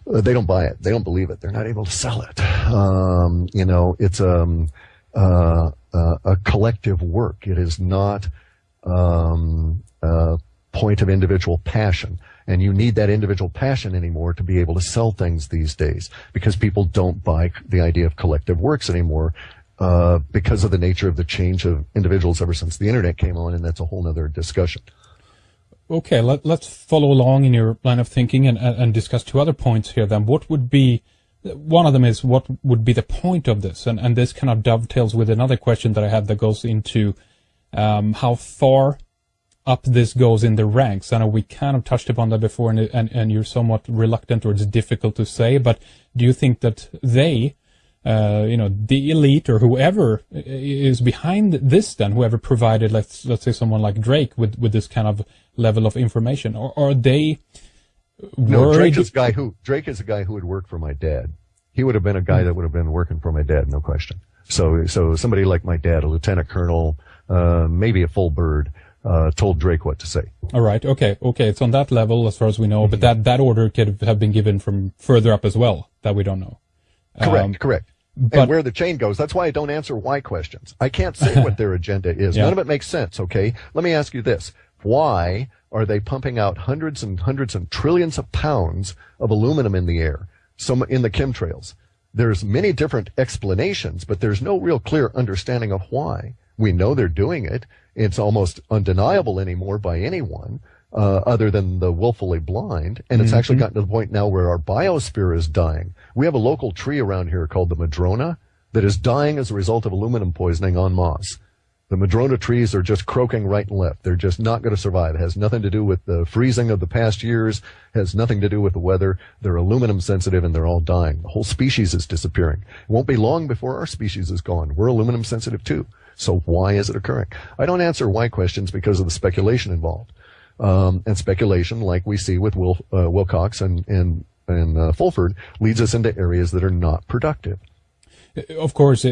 they don't buy it. They don't believe it. They're not able to sell it. It's a collective work. It is not a point of individual passion. And you need that individual passion anymore to be able to sell things these days, because people don't buy the idea of collective works anymore because of the nature of the change of individuals ever since the internet came on, and that's a whole other discussion. Okay, let's follow along in your line of thinking and discuss two other points here then. What would be, one of them is, what would be the point of this? And this kind of dovetails with another question that I had that goes into how far up this goes in the ranks. I know we kind of touched upon that before, and you're somewhat reluctant, or it's difficult to say, but do you think that they, the elite or whoever is behind this, then whoever provided, let's say someone like Drake with this kind of level of information, or are they worried? No, Drake is a guy who would work for my dad. He would have been a guy that would have been working for my dad, no question. So somebody like my dad, a lieutenant colonel, maybe a full bird, told Drake what to say. All right. Okay. It's on that level as far as we know, but that order could have been given from further up as well that we don't know. Correct. But, and where the chain goes, that's why I don't answer why questions. I can't say what their agenda is. Yeah. None of it makes sense, okay? Let me ask you this. Why are they pumping out hundreds and hundreds and trillions of pounds of aluminum in the air, some in the chemtrails? There's many different explanations, but there's no real clear understanding of why. We know they're doing it. It's almost undeniable anymore by anyone, other than the willfully blind. And it's actually gotten to the point now where our biosphere is dying. We have a local tree around here called the madrona that is dying as a result of aluminum poisoning en masse. The madrona trees are just croaking right and left. They're just not going to survive. It has nothing to do with the freezing of the past years, has nothing to do with the weather. They're aluminum sensitive and they're all dying. The whole species is disappearing. It won't be long before our species is gone. We're aluminum sensitive too. So why is it occurring? I don't answer why questions because of the speculation involved. And speculation, like we see with Wilcox and Fulford, leads us into areas that are not productive. Of course,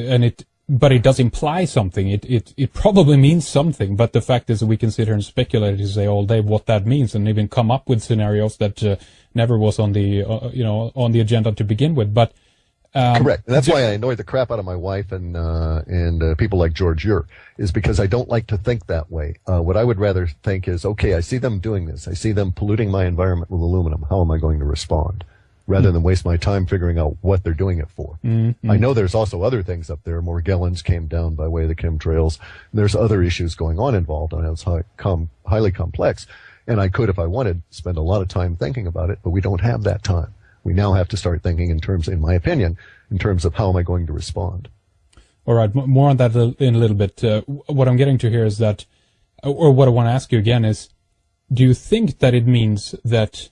but it does imply something. It probably means something, but the fact is that we can sit here and speculate and say all day what that means, and even come up with scenarios that never was on the on the agenda to begin with. But correct, and that's why I annoy the crap out of my wife and people like George Ure, is because I don't like to think that way. What I would rather think is, okay, I see them doing this. I see them polluting my environment with aluminum. How am I going to respond? Rather than waste my time figuring out what they're doing it for. I know there's also other things up there. Morgellons came down by way of the chemtrails. There's other issues going on involved, and it's highly complex. And I could, if I wanted, spend a lot of time thinking about it, but we don't have that time. We now have to start thinking in my opinion, in terms of how am I going to respond. All right, more on that in a little bit. What I'm getting to here is that, or what I want to ask you again is, do you think that it means that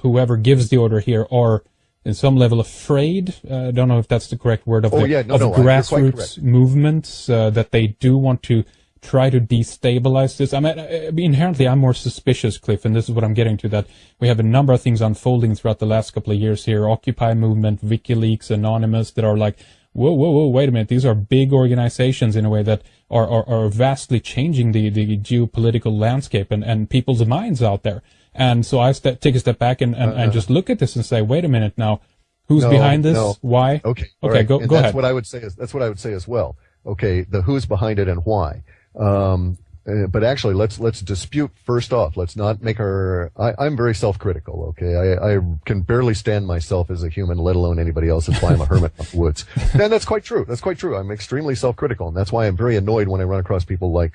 whoever gives the order here are in some level afraid, I don't know if that's the correct word, of grassroots movements, that they do want to try to destabilize this? I mean, inherently I'm more suspicious, Cliff, and this is what I'm getting to, that we have a number of things unfolding throughout the last couple of years here, Occupy movement, WikiLeaks, Anonymous, that are like, whoa, wait a minute, these are big organizations in a way that are vastly changing the geopolitical landscape and people's minds out there. And so I take a step back and just look at this and say, wait a minute now, who's behind this? No. Why? Okay, right. Go ahead. That's what I would say as well. Okay, the who's behind it and why. But actually, let's dispute first off. Let's not make I'm very self-critical. Okay, I can barely stand myself as a human, let alone anybody else. That's why I'm a hermit of the woods. And that's quite true. That's quite true. I'm extremely self-critical, and that's why I'm very annoyed when I run across people like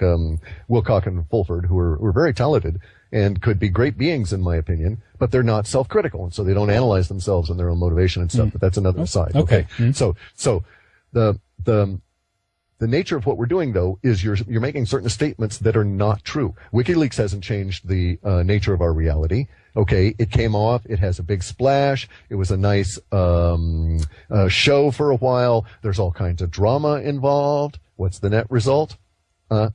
Wilcox and Fulford, who are very talented and could be great beings in my opinion, but they're not self-critical, and so they don't analyze themselves and their own motivation and stuff. But that's another side. Okay. So the nature of what we're doing, though, is you're making certain statements that are not true. WikiLeaks hasn't changed the nature of our reality. Okay, it came off. It has a big splash. It was a nice show for a while. There's all kinds of drama involved. What's the net result?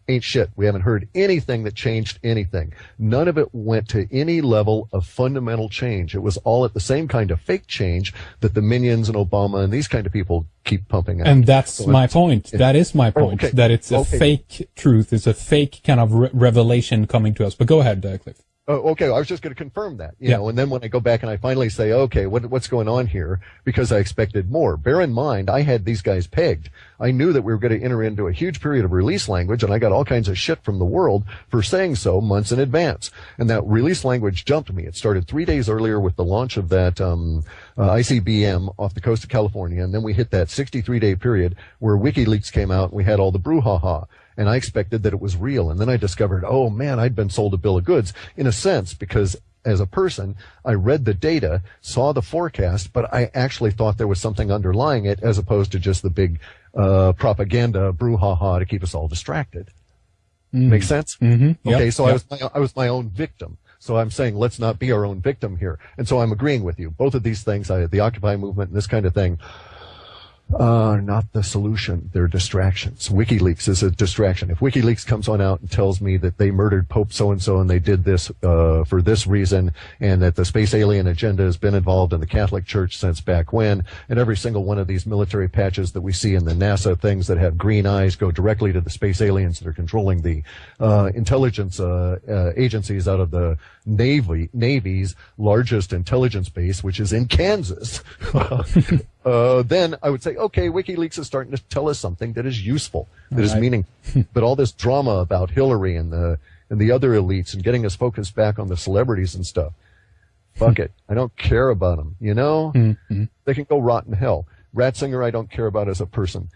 Ain't shit. We haven't heard anything that changed anything. None of it went to any level of fundamental change. It was all at the same kind of fake change that the minions and Obama and these kind of people keep pumping out. And that's my point. That is my point. Okay. That it's a fake truth. It's a fake kind of revelation coming to us. But go ahead, Cliff. Okay, I was just going to confirm that, you know, and then when I go back and I finally say, okay, what's going on here, because I expected more. Bear in mind, I had these guys pegged. I knew that we were going to enter into a huge period of release language, and I got all kinds of shit from the world for saying so months in advance. And that release language jumped me. It started 3 days earlier with the launch of that ICBM off the coast of California, and then we hit that 63-day period where WikiLeaks came out, and we had all the brouhaha. And I expected that it was real. And then I discovered, oh man, I'd been sold a bill of goods in a sense, because as a person, I read the data, saw the forecast, but I actually thought there was something underlying it as opposed to just the big propaganda brouhaha to keep us all distracted. Make sense? Mm-hmm. Okay, yep. so I was my own victim. So I'm saying let's not be our own victim here. And so I'm agreeing with you. Both of these things, the Occupy movement and this kind of thing, not the solution. They're distractions. WikiLeaks is a distraction. If WikiLeaks comes on out and tells me that they murdered Pope so-and-so and they did this for this reason, and that the space alien agenda has been involved in the Catholic Church since back when, and every single one of these military patches that we see in the NASA things that have green eyes go directly to the space aliens that are controlling the intelligence agencies out of the Navy's largest intelligence base, which is in Kansas. then I would say, okay, WikiLeaks is starting to tell us something that is useful, that is meaningful. But all this drama about Hillary and the other elites and getting us focused back on the celebrities and stuff, fuck it. I don't care about them, you know? Mm-hmm. They can go rot in hell. Ratzinger I don't care about as a person.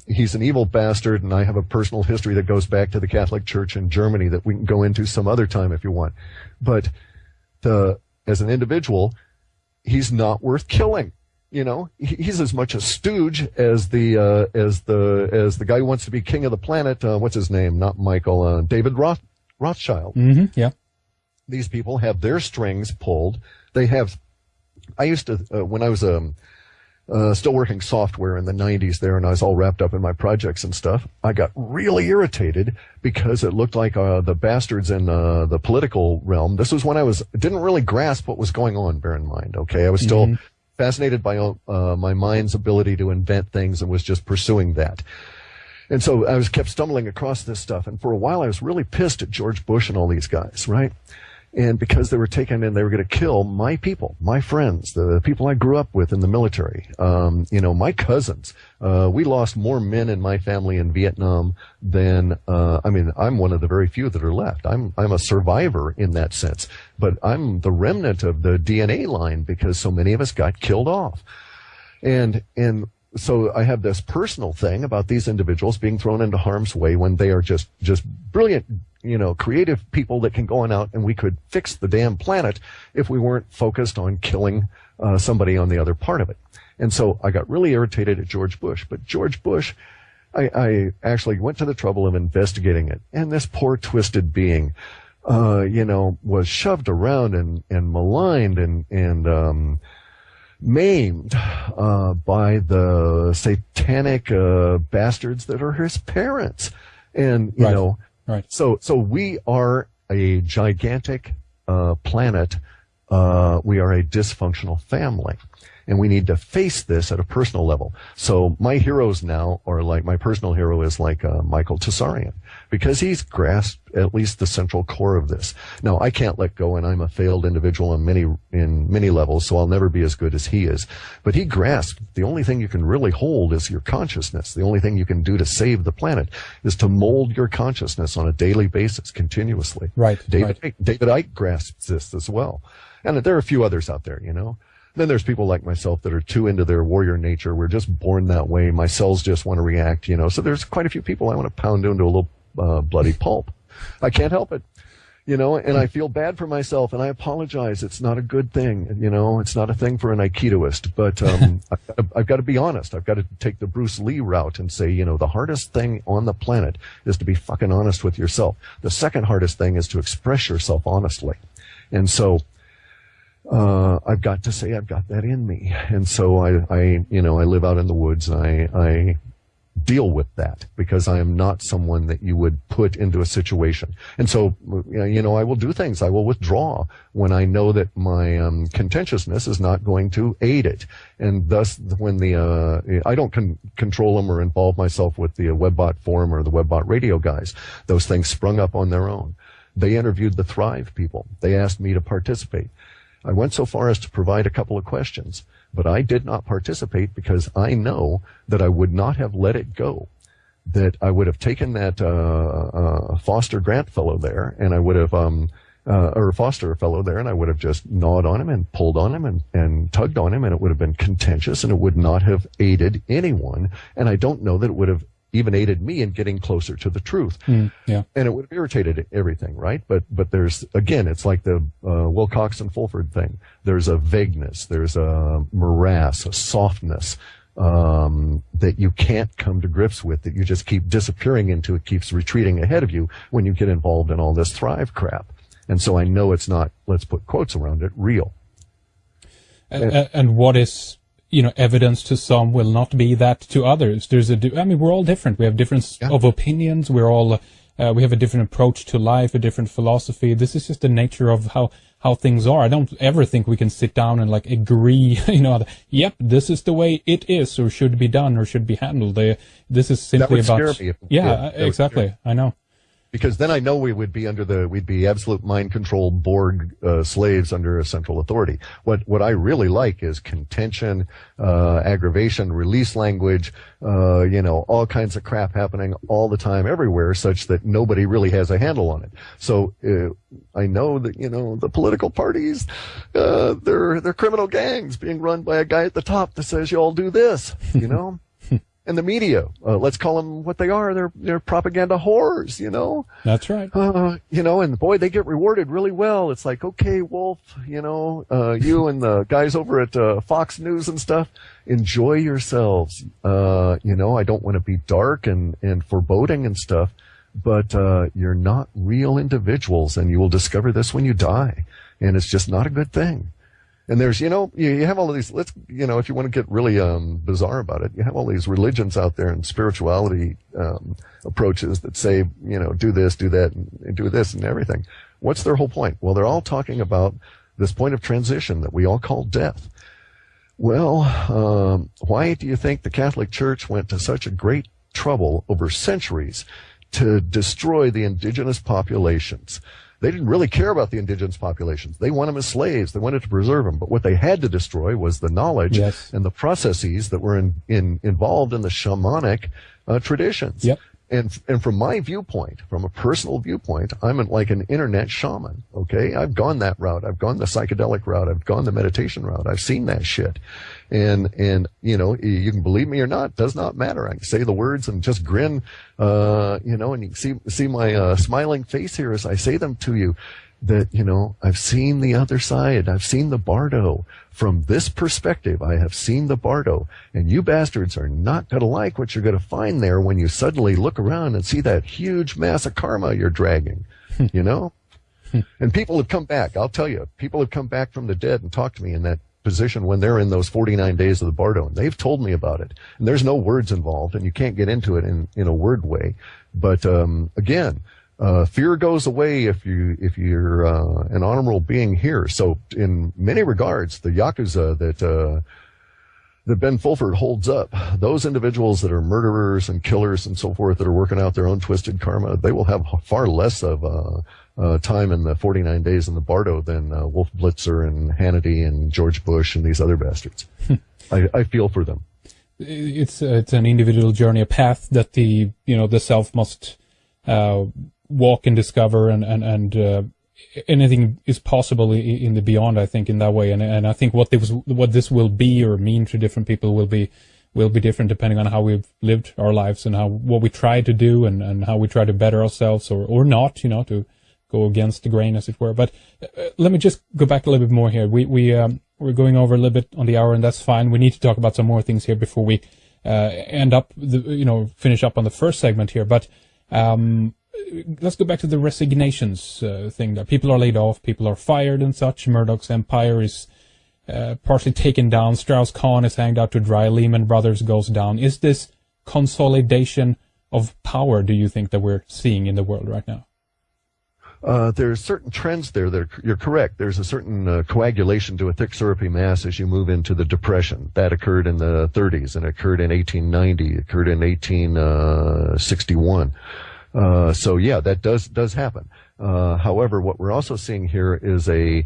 He's an evil bastard, and I have a personal history that goes back to the Catholic Church in Germany that we can go into some other time if you want. But as an individual, he's not worth killing. You know, he's as much a stooge as the guy who wants to be king of the planet. What's his name? Not Michael. David Rothschild. Mm-hmm, yeah. These people have their strings pulled. I used to, when I was still working software in the 90s there, and I was all wrapped up in my projects and stuff, I got really irritated because it looked like the bastards in the political realm. This was when I didn't really grasp what was going on, bear in mind, okay? I was still fascinated by my mind's ability to invent things and was just pursuing that. And so I kept stumbling across this stuff, and for a while I was really pissed at George Bush and all these guys, right? And because they were taken in, they were going to kill my people, my friends, the people I grew up with in the military, my cousins. We lost more men in my family in Vietnam than, I'm one of the very few that are left. I'm a survivor in that sense, but I'm the remnant of the DNA line because so many of us got killed off. And so I have this personal thing about these individuals being thrown into harm's way when they are just brilliant, creative people that can go on out and we could fix the damn planet if we weren't focused on killing somebody on the other part of it. And so I got really irritated at George Bush. But George Bush, I actually went to the trouble of investigating it. And this poor twisted being, was shoved around and maligned and maimed by the satanic bastards that are his parents. And, Right. So we are a gigantic planet. We are a dysfunctional family. And we need to face this at a personal level. So my heroes now are like, my personal hero is like Michael Tsarian, because he's grasped at least the central core of this. Now, I can't let go, and I'm a failed individual in many levels, so I'll never be as good as he is. But he grasped the only thing you can really hold is your consciousness. The only thing you can do to save the planet is to mold your consciousness on a daily basis, continuously. Right. David Icke grasps this as well. And there are a few others out there, Then there's people like myself that are too into their warrior nature. We're just born that way. My cells just want to react, So there's quite a few people I want to pound into a little bloody pulp. I can't help it, and I feel bad for myself, and I apologize. It's not a good thing, It's not a thing for an Aikidoist, but I've got to be honest. I've got to take the Bruce Lee route and say, the hardest thing on the planet is to be fucking honest with yourself. The second hardest thing is to express yourself honestly. And so I've got to say I've got that in me. And so I live out in the woods, and I deal with that because I am not someone that you would put into a situation. And so, I will do things. I will withdraw when I know that my contentiousness is not going to aid it. And thus, when I don't control them or involve myself with the Webbot forum or the Webbot radio guys. Those things sprung up on their own. They interviewed the Thrive people. They asked me to participate. I went so far as to provide a couple of questions, but I did not participate because I know that I would not have let it go, that I would have taken that Foster Grant fellow there, and I would have, or Foster fellow there, and I would have just gnawed on him and pulled on him and tugged on him, and it would have been contentious, and it would not have aided anyone, and I don't know that it would have even aided me in getting closer to the truth. Yeah. And it would have irritated everything, right? But there's, again, it's like the Wilcox and Fulford thing. There's a vagueness, there's a morass, a softness that you can't come to grips with, that you just keep disappearing into. It keeps retreating ahead of you when you get involved in all this Thrive crap. And so I know it's not, let's put quotes around it, real. And what is evidence to some will not be that to others. We're all different. We have different of opinions. We're all, we have a different approach to life, a different philosophy. This is just the nature of how things are. I don't ever think we can sit down and agree, yep, this is the way it is, or should be done, or should be handled. This is simply that would about, scare me exactly. I know. Because then I know we'd be absolute mind-controlled Borg slaves under a central authority. What I really like is contention, aggravation, release language, all kinds of crap happening all the time everywhere, such that nobody really has a handle on it. So I know that the political parties, they're criminal gangs being run by a guy at the top that says you all do this, And the media, let's call them what they are. They're propaganda whores, That's right. And boy, they get rewarded really well. It's like, okay, Wolf, you and the guys over at Fox News and stuff, enjoy yourselves. I don't want to be dark and foreboding and stuff, but you're not real individuals, and you will discover this when you die, and it's just not a good thing. And there's, you have all of these, if you want to get really bizarre about it, you have all these religions out there and spirituality approaches that say, do this, do that, and do this and everything. What's their whole point? Well, they're all talking about this point of transition that we all call death. Well, why do you think the Catholic Church went to such a great trouble over centuries to destroy the indigenous populations? They didn't really care about the indigenous populations. They want them as slaves. They wanted to preserve them. But what they had to destroy was the knowledge and the processes that were involved in the shamanic traditions. Yep. And from my viewpoint, from a personal viewpoint, I'm like an internet shaman, okay? I've gone that route. I've gone the psychedelic route. I've gone the meditation route. I've seen that shit. And you can believe me or not, does not matter. I can say the words and just grin, and you can see my smiling face here as I say them to you, that, I've seen the other side. I've seen the bardo. From this perspective, I have seen the bardo. And you bastards are not going to like what you're going to find there when you suddenly look around and see that huge mass of karma you're dragging, And people have come back. I'll tell you, people have come back from the dead and talked to me in that position when they're in those 49 days of the bardo. And they've told me about it. And there's no words involved, and you can't get into it in a word way. But again, fear goes away if you're an honorable being here. So in many regards, the Yakuza that Ben Fulford holds up, those individuals that are murderers and killers and so forth that are working out their own twisted karma, they will have far less of time in the 49 days in the bardo than Wolf Blitzer and Hannity and George Bush and these other bastards. I feel for them. It's an individual journey, a path that the self must walk and discover, and anything is possible in the beyond, I think, in that way. And I think what this will be or mean to different people will be different depending on how we've lived our lives and what we try to do and how we try to better ourselves or not, to go against the grain, as it were. But let me just go back a little bit more here. We're going over a little bit on the hour, and that's fine. We need to talk about some more things here before we finish up on the first segment here. But let's go back to the resignations thing. That people are laid off, people are fired and such. Murdoch's empire is partially taken down. Strauss-Kahn is hanged out to dry. Lehman Brothers goes down. Is this consolidation of power, do you think, that we're seeing in the world right now? There's certain trends there that you're correct. There's a certain coagulation to a thick syrupy mass as you move into the Depression. That occurred in the 30s and occurred in 1890. It occurred in 1861. So yeah, that does happen. However, what we're also seeing here is the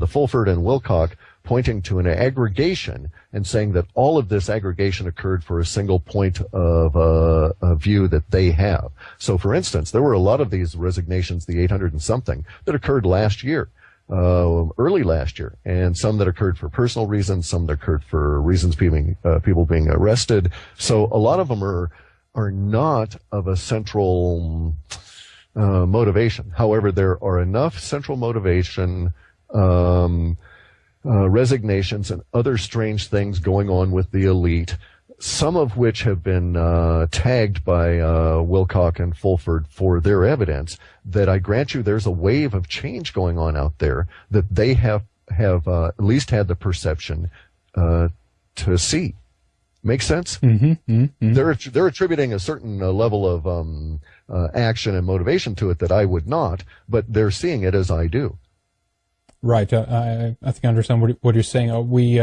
Fulford and Wilcock pointing to an aggregation and saying that all of this aggregation occurred for a single point of a view that they have. So, for instance, there were a lot of these resignations, the 800 and something, that occurred last year, early last year, and some that occurred for personal reasons, some that occurred for reasons people being arrested. So, a lot of them are not of a central motivation. However, there are enough central motivation resignations and other strange things going on with the elite, some of which have been tagged by Wilcock and Fulford for their evidence, that I grant you there's a wave of change going on out there that they have at least had the perception to see. Make sense? Mm-hmm, mm-hmm. They're attributing a certain level of action and motivation to it that I would not, but they're seeing it as I do. Right. I think I understand what you're saying. Are we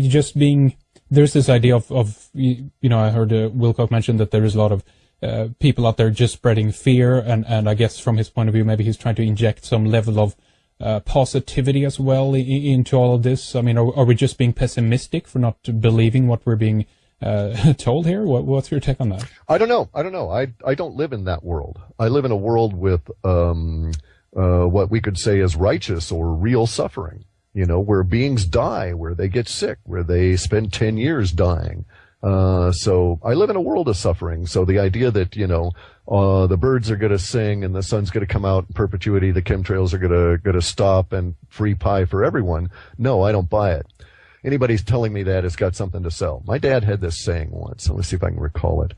just being? There's this idea of I heard Wilcock mention that there is a lot of people out there just spreading fear, and I guess from his point of view, maybe he's trying to inject some level of positivity as well into all of this. I mean, are we just being pessimistic for not believing what we're being told here? What's your take on that? I don't know. I don't live in that world. I live in a world with what we could say is righteous or real suffering. Where beings die, where they get sick, where they spend 10 years dying. So I live in a world of suffering. So the idea that, the birds are going to sing and the sun's going to come out in perpetuity, the chemtrails are going to stop and free pie for everyone. No, I don't buy it. Anybody's telling me that has got something to sell. My dad had this saying once. Let me see if I can recall it.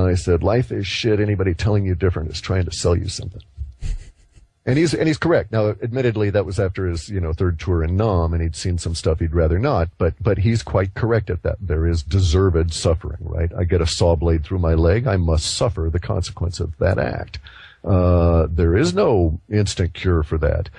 He said, life is shit. Anybody telling you different is trying to sell you something. And he's correct. Now, admittedly, that was after his, third tour in Nam, and he'd seen some stuff he'd rather not, but he's quite correct at that. There is deserved suffering, right? I get a saw blade through my leg, I must suffer the consequence of that act. There is no instant cure for that.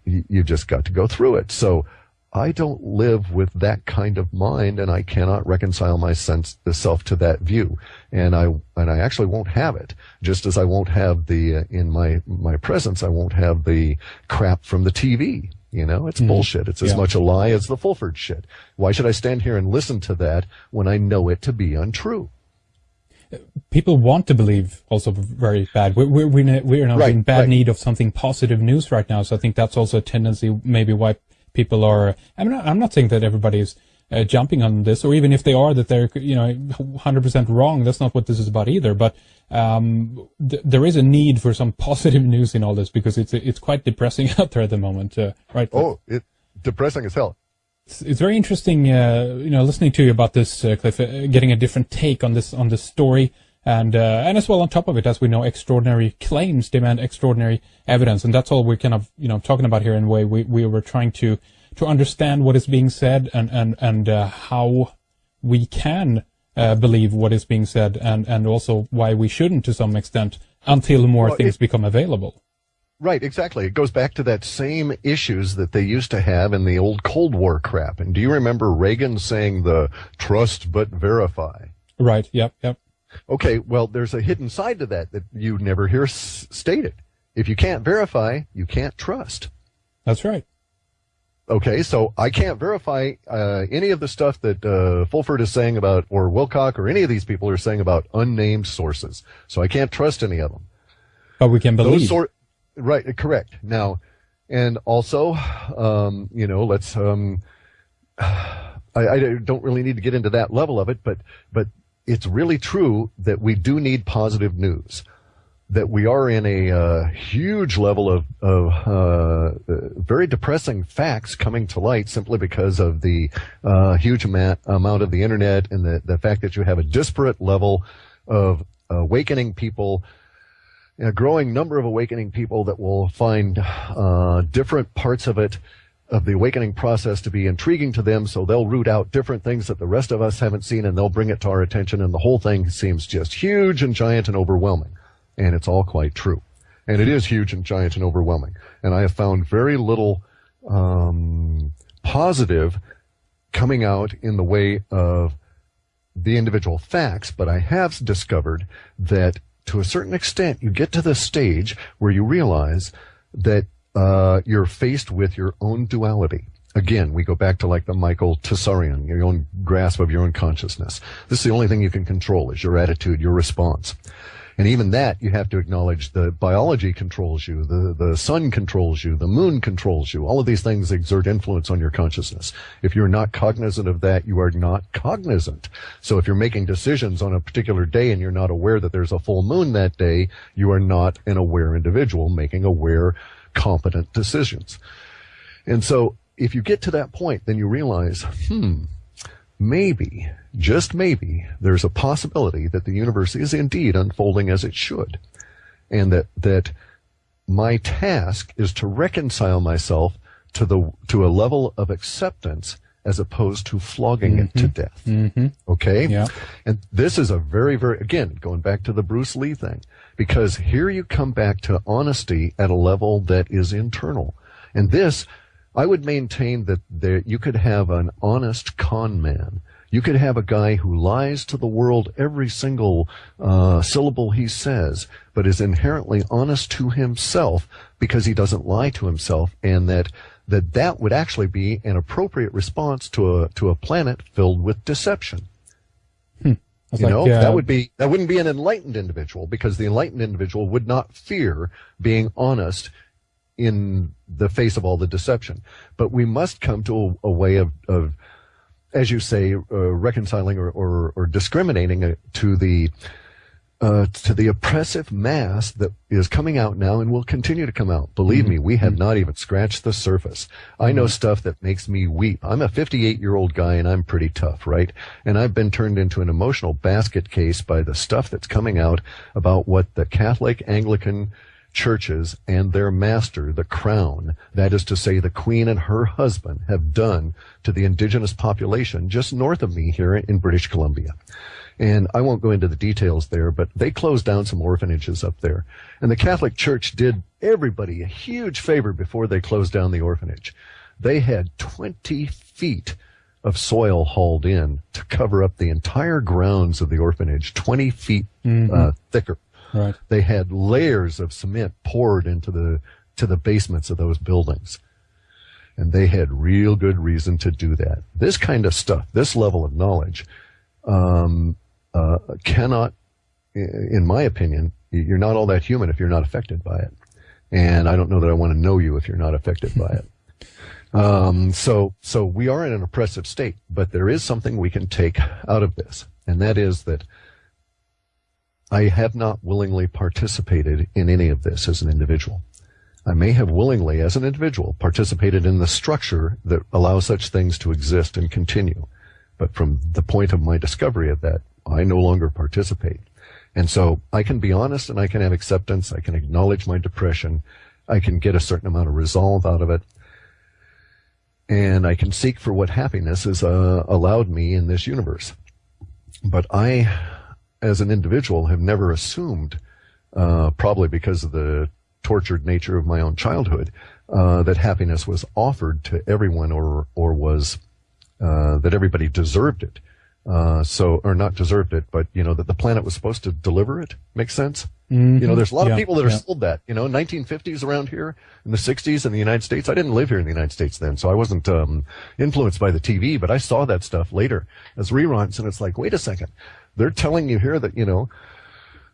You just got to go through it. So I don't live with that kind of mind, and I cannot reconcile myself to that view. And I actually won't have it. Just as I won't have in my presence, I won't have the crap from the TV. It's bullshit. It's as much a lie as the Fulford shit. Why should I stand here and listen to that when I know it to be untrue? People want to believe also very bad. We're now in bad need of something positive news right now. So I think that's also a tendency, maybe why people are. I'm not saying that everybody is jumping on this, or even if they are, that they're 100% wrong. That's not what this is about either. But there is a need for some positive news in all this, because it's quite depressing out there at the moment, right? Oh, it's depressing as hell. It's very interesting, listening to you about this, Cliff, getting a different take on this story. And as well, on top of it, as we know, extraordinary claims demand extraordinary evidence, and that's all we're kind of talking about here. In a way, we were trying to understand what is being said and how we can believe what is being said, and also why we shouldn't to some extent until more things become available. Right, exactly. It goes back to that same issues that they used to have in the old Cold War crap. And do you remember Reagan saying the trust but verify? Right. Yep. Okay, well, there's a hidden side to that you never hear stated. If you can't verify, you can't trust. That's right. Okay, so I can't verify any of the stuff that Fulford is saying about, or Wilcock, or any of these people are saying about unnamed sources. So I can't trust any of them. But we can believe. Right, correct. Now, and also, let's. I don't really need to get into that level of it, but it's really true that we do need positive news. That we are in a huge level of very depressing facts coming to light simply because of the huge amount of the internet, and the fact that you have a disparate level of awakening people, a growing number of awakening people that will find different parts of the awakening process to be intriguing to them, so they'll root out different things that the rest of us haven't seen, and they'll bring it to our attention, and the whole thing seems just huge and giant and overwhelming. And it's all quite true. And it is huge and giant and overwhelming. And I have found very little positive coming out in the way of the individual facts, but I have discovered that to a certain extent you get to the stage where you realize that you're faced with your own duality. Again, we go back to like the Michael Tessarian, your own grasp of your own consciousness. This is the only thing you can control, is your attitude, your response. And even that, you have to acknowledge the biology controls you, the sun controls you, the moon controls you. All of these things exert influence on your consciousness. If you're not cognizant of that, you are not cognizant. So if you're making decisions on a particular day and you're not aware that there's a full moon that day, you are not an aware individual making aware, competent decisions. And so if you get to that point, then you realize, maybe, just maybe, there's a possibility that the universe is indeed unfolding as it should. And that my task is to reconcile myself to a level of acceptance as opposed to flogging it to death. Okay? Yeah. And this is a very, very, again, going back to the Bruce Lee thing, because here you come back to honesty at a level that is internal. And this, I would maintain that you could have an honest con man You could have a guy who lies to the world every single syllable he says, but is inherently honest to himself because he doesn't lie to himself, and that would actually be an appropriate response to a planet filled with deception. That wouldn't be an enlightened individual, because the enlightened individual would not fear being honest in the face of all the deception. But we must come to a way of, as you say, reconciling or discriminating to the oppressive mass that is coming out now and will continue to come out. Believe me, we have not even scratched the surface. I know stuff that makes me weep. I'm a 58-year-old guy, and I'm pretty tough, right? And I've been turned into an emotional basket case by the stuff that's coming out about what the Catholic, Anglican churches and their master, the Crown, that is to say the Queen and her husband, have done to the indigenous population just north of me here in British Columbia. And I won't go into the details there, but they closed down some orphanages up there. And the Catholic Church did everybody a huge favor before they closed down the orphanage. They had 20 feet of soil hauled in to cover up the entire grounds of the orphanage, 20 feet thicker. Right. They had layers of cement poured into the basements of those buildings. And they had real good reason to do that. This kind of stuff, this level of knowledge, cannot, in my opinion, you're not all that human if you're not affected by it. And I don't know that I want to know you if you're not affected by it. So we are in an oppressive state, but there is something we can take out of this. And that is that I have not willingly participated in any of this as an individual. I may have willingly, as an individual, participated in the structure that allows such things to exist and continue. But from the point of my discovery of that, I no longer participate. And so I can be honest, and I can have acceptance. I can acknowledge my depression. I can get a certain amount of resolve out of it. And I can seek for what happiness has allowed me in this universe. But I, as an individual, have never assumed, probably because of the tortured nature of my own childhood, that happiness was offered to everyone, or was that everybody deserved it. Or not deserved it, but, that the planet was supposed to deliver it. Makes sense? Mm-hmm. There's a lot of people that are sold that, 1950s around here, in the 60s in the United States. I didn't live here in the United States then, so I wasn't influenced by the TV, but I saw that stuff later as reruns, and it's like, wait a second. They're telling you here that,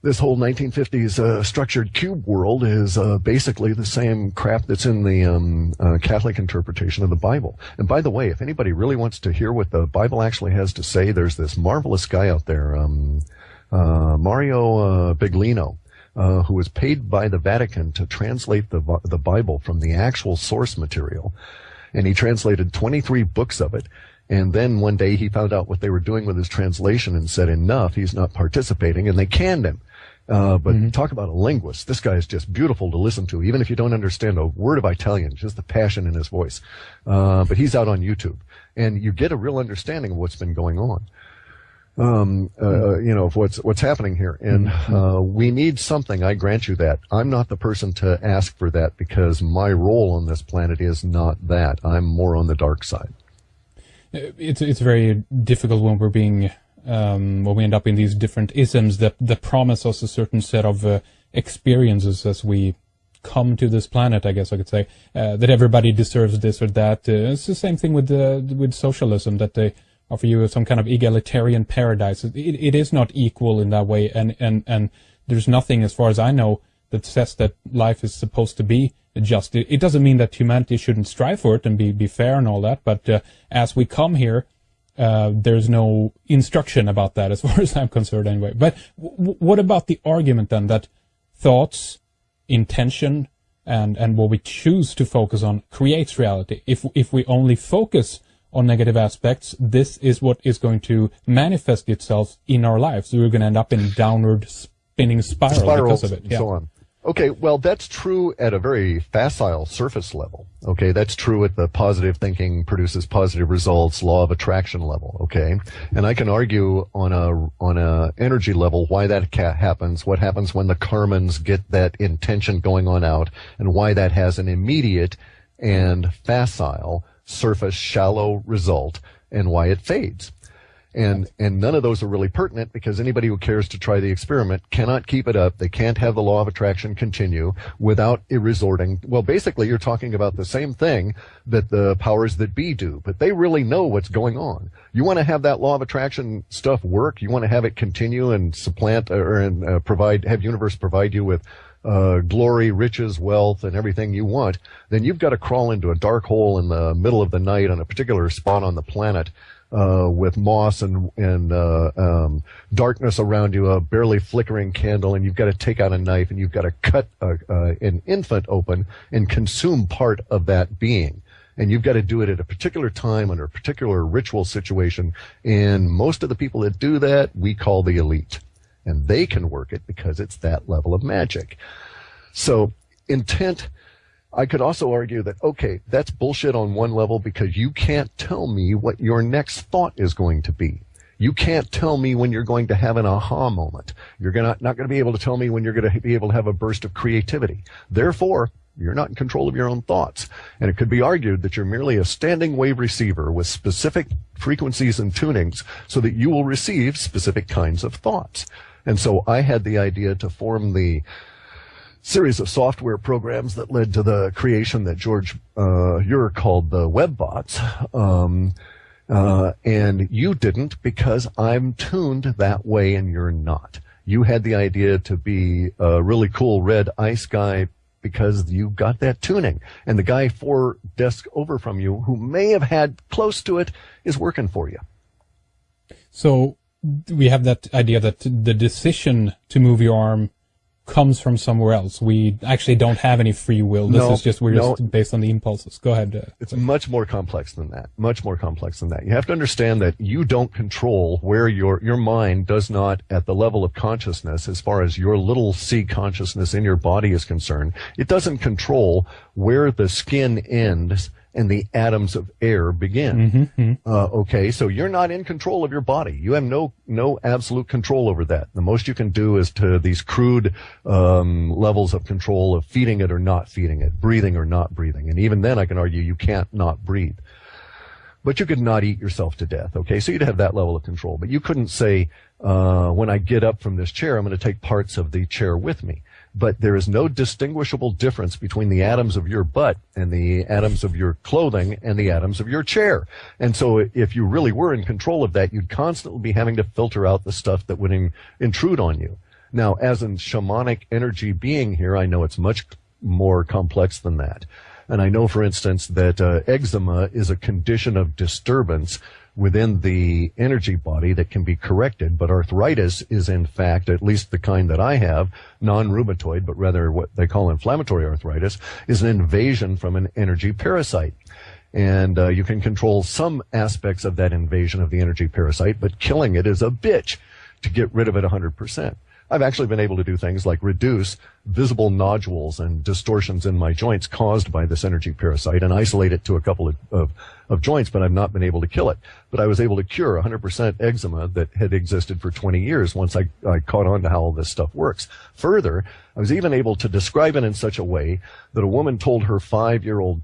this whole 1950s structured cube world is basically the same crap that's in the Catholic interpretation of the Bible. And by the way, if anybody really wants to hear what the Bible actually has to say, there's this marvelous guy out there, Mario Biglino, who was paid by the Vatican to translate the Bible from the actual source material. And he translated 23 books of it. And then one day he found out what they were doing with his translation and said, enough, he's not participating, and they canned him. But talk about a linguist. This guy is just beautiful to listen to, even if you don't understand a word of Italian, just the passion in his voice. But he's out on YouTube, and you get a real understanding of what's been going on. Of what's happening here. And we need something, I grant you that. I'm not the person to ask for that, because my role on this planet is not that. I'm more on the dark side. It's very difficult when we're being when we end up in these different isms that promise us a certain set of experiences as we come to this planet, I guess I could say, that everybody deserves this or that. It's the same thing with socialism, that they offer you some kind of egalitarian paradise. It is not equal in that way, and there's nothing, as far as I know, that says that life is supposed to be just. It doesn't mean that humanity shouldn't strive for it and be fair and all that, but as we come here, there's no instruction about that, as far as I'm concerned anyway. But what about the argument then that thoughts, intention, and what we choose to focus on creates reality? If we only focus on negative aspects, this is what is going to manifest itself in our lives. We're going to end up in downward spinning spiral because of it. And so on. Okay, well, that's true at a very facile surface level. Okay, that's true at the positive thinking produces positive results, law of attraction level. Okay, and I can argue on a energy level why that happens, what happens when the karmans get that intention going on out, and why that has an immediate and facile surface shallow result, and why it fades. And none of those are really pertinent because anybody who cares to try the experiment cannot keep it up. They can't have the law of attraction continue without it resorting. Well, basically, you're talking about the same thing that the powers that be do, but they really know what's going on. You want to have that law of attraction stuff work. You want to have it continue and supplant have universe provide you with glory, riches, wealth, and everything you want. Then you've got to crawl into a dark hole in the middle of the night on a particular spot on the planet. With moss and darkness around you, a barely flickering candle, and you've got to take out a knife and you've got to cut an infant open and consume part of that being. And you've got to do it at a particular time under a particular ritual situation. And most of the people that do that, we call the elite. And they can work it because it's that level of magic. So intent, I could also argue that, okay, that's bullshit on one level because you can't tell me what your next thought is going to be. You can't tell me when you're going to have an aha moment. You're not going to be able to tell me when you're going to be able to have a burst of creativity. Therefore, you're not in control of your own thoughts. And it could be argued that you're merely a standing wave receiver with specific frequencies and tunings so that you will receive specific kinds of thoughts. And so I had the idea to form the series of software programs that led to the creation that George Ure called the web bots. And you didn't because I'm tuned that way and you're not. You had the idea to be a really cool red ice guy because you got that tuning. And the guy 4 desks over from you who may have had close to it is working for you. So we have that idea that the decision to move your arm comes from somewhere else. We actually don't have any free will. We're just based on the impulses. Go ahead. It's much more complex than that. Much more complex than that. You have to understand that you don't control where your mind does not, at the level of consciousness, as far as your little C consciousness in your body is concerned, it doesn't control where the skin ends and the atoms of air begin. Okay, so you're not in control of your body. You have no absolute control over that. The most you can do is to these crude levels of control of feeding it or not feeding it, breathing or not breathing. And even then I can argue you can't not breathe. But you could not eat yourself to death, okay? So you'd have that level of control. But you couldn't say, when I get up from this chair, I'm going to take parts of the chair with me. But there is no distinguishable difference between the atoms of your butt and the atoms of your clothing and the atoms of your chair. And so if you really were in control of that, you'd constantly be having to filter out the stuff that would intrude on you. Now, as a shamanic energy being here, I know it's much more complex than that. And I know, for instance, that eczema is a condition of disturbance within the energy body that can be corrected, but arthritis is in fact, at least the kind that I have, non-rheumatoid, but rather what they call inflammatory arthritis, is an invasion from an energy parasite. And you can control some aspects of that invasion of the energy parasite, but killing it is a bitch to get rid of it 100%. I've actually been able to do things like reduce visible nodules and distortions in my joints caused by this energy parasite and isolate it to a couple of joints, but I've not been able to kill it. But I was able to cure 100% eczema that had existed for 20 years once I caught on to how all this stuff works. Further, I was even able to describe it in such a way that a woman told her 5-year-old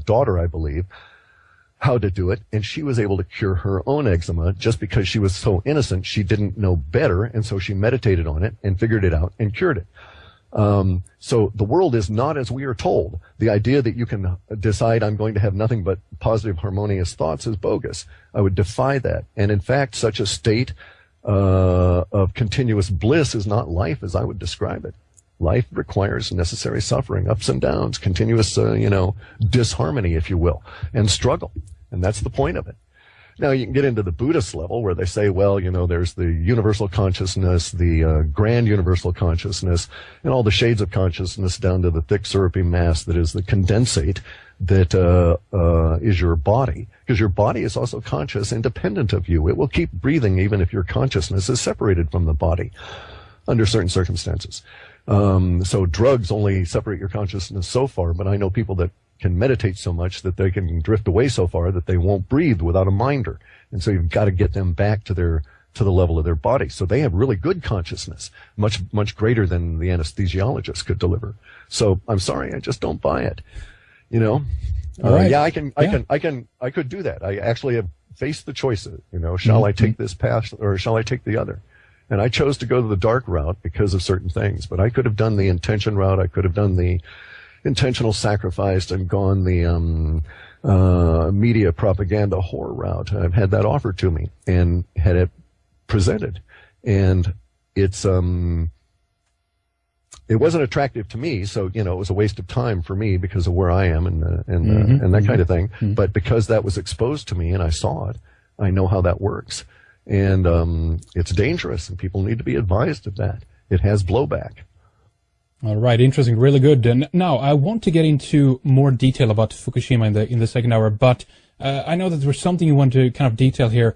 daughter, I believe, how to do it, and she was able to cure her own eczema just because she was so innocent. She didn't know better, and so she meditated on it and figured it out and cured it. So the world is not as we are told. The idea that you can decide I'm going to have nothing but positive, harmonious thoughts is bogus. I would defy that. And in fact, such a state of continuous bliss is not life as I would describe it. Life requires necessary suffering, ups and downs, continuous, disharmony, if you will, and struggle. And that's the point of it. Now, you can get into the Buddhist level where they say, well, there's the universal consciousness, the grand universal consciousness, and all the shades of consciousness down to the thick, syrupy mass that is the condensate that is your body. Because your body is also conscious, independent of you. It will keep breathing even if your consciousness is separated from the body under certain circumstances. So drugs only separate your consciousness so far, but I know people that can meditate so much that they can drift away so far that they won't breathe without a minder. And so you've got to get them back to the level of their body. So they have really good consciousness, much greater than the anesthesiologist could deliver. So I'm sorry, I just don't buy it. All right. Yeah, I could do that. I actually have face the choices. Shall I take this path or shall I take the other? And I chose to go to the dark route because of certain things. But I could have done the intention route. I could have done the intentional sacrifice and gone the media propaganda horror route. I've had that offered to me and had it presented. And it wasn't attractive to me, so it was a waste of time for me because of where I am and that kind of thing. But because that was exposed to me and I saw it, I know how that works, and it's dangerous, and people need to be advised of that. It has blowback. All right, interesting, really good. And now I want to get into more detail about Fukushima in the second hour, but I know that there's something you want to kind of detail here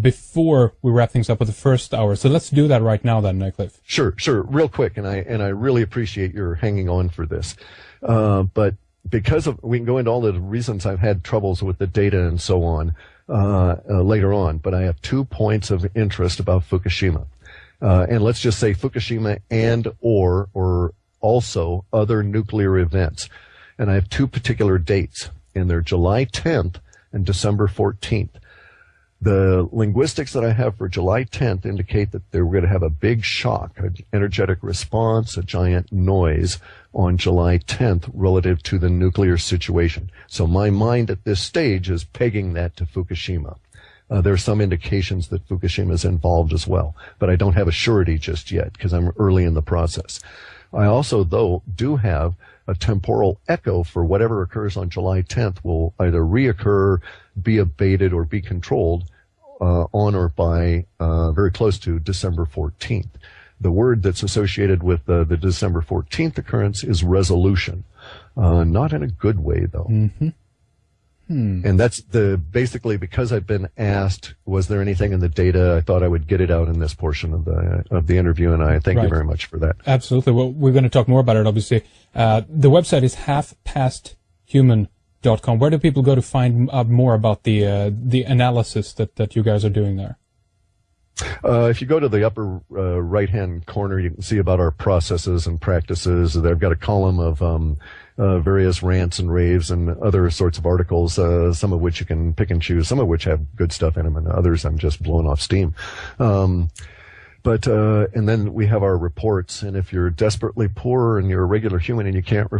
before we wrap things up with the first hour. So let's do that right now then, Clif. Sure, real quick, and I really appreciate your hanging on for this. But because we can go into all the reasons I've had troubles with the data and so on later on, but I have 2 points of interest about Fukushima. And let's just say Fukushima and or also other nuclear events. And I have 2 particular dates, and they're July 10th and December 14th. The linguistics that I have for July 10th indicate that we're going to have a big shock, an energetic response, a giant noise on July 10th relative to the nuclear situation. So my mind at this stage is pegging that to Fukushima. There are some indications that Fukushima is involved as well, but I don't have a surety just yet because I'm early in the process. I also, though, do have a temporal echo for whatever occurs on July 10th will either reoccur, be abated, or be controlled on or by very close to December 14th. The word that's associated with the December 14th occurrence is resolution. Not in a good way, though. Mm-hmm. And that's basically because I've been asked, was there anything in the data? I thought I would get it out in this portion of the interview, and I thank you very much for that. Absolutely. Well, we're going to talk more about it, obviously. The website is halfpasthuman.com. Where do people go to find out more about the analysis that you guys are doing there? If you go to the upper right-hand corner, you can see about our processes and practices. They've got a column of various rants and raves and other sorts of articles, some of which you can pick and choose, some of which have good stuff in them, and others I'm just blowing off steam. And then we have our reports, and if you're desperately poor and you're a regular human and you can't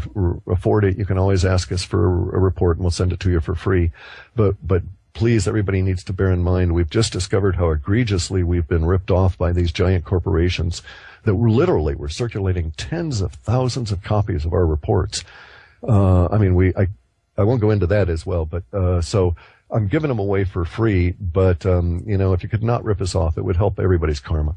afford it, you can always ask us for a report and we'll send it to you for free. But please, everybody needs to bear in mind, we've just discovered how egregiously we've been ripped off by these giant corporations that were circulating tens of thousands of copies of our reports. I won't go into that as well, but so I'm giving them away for free, but if you could not rip us off, it would help everybody's karma.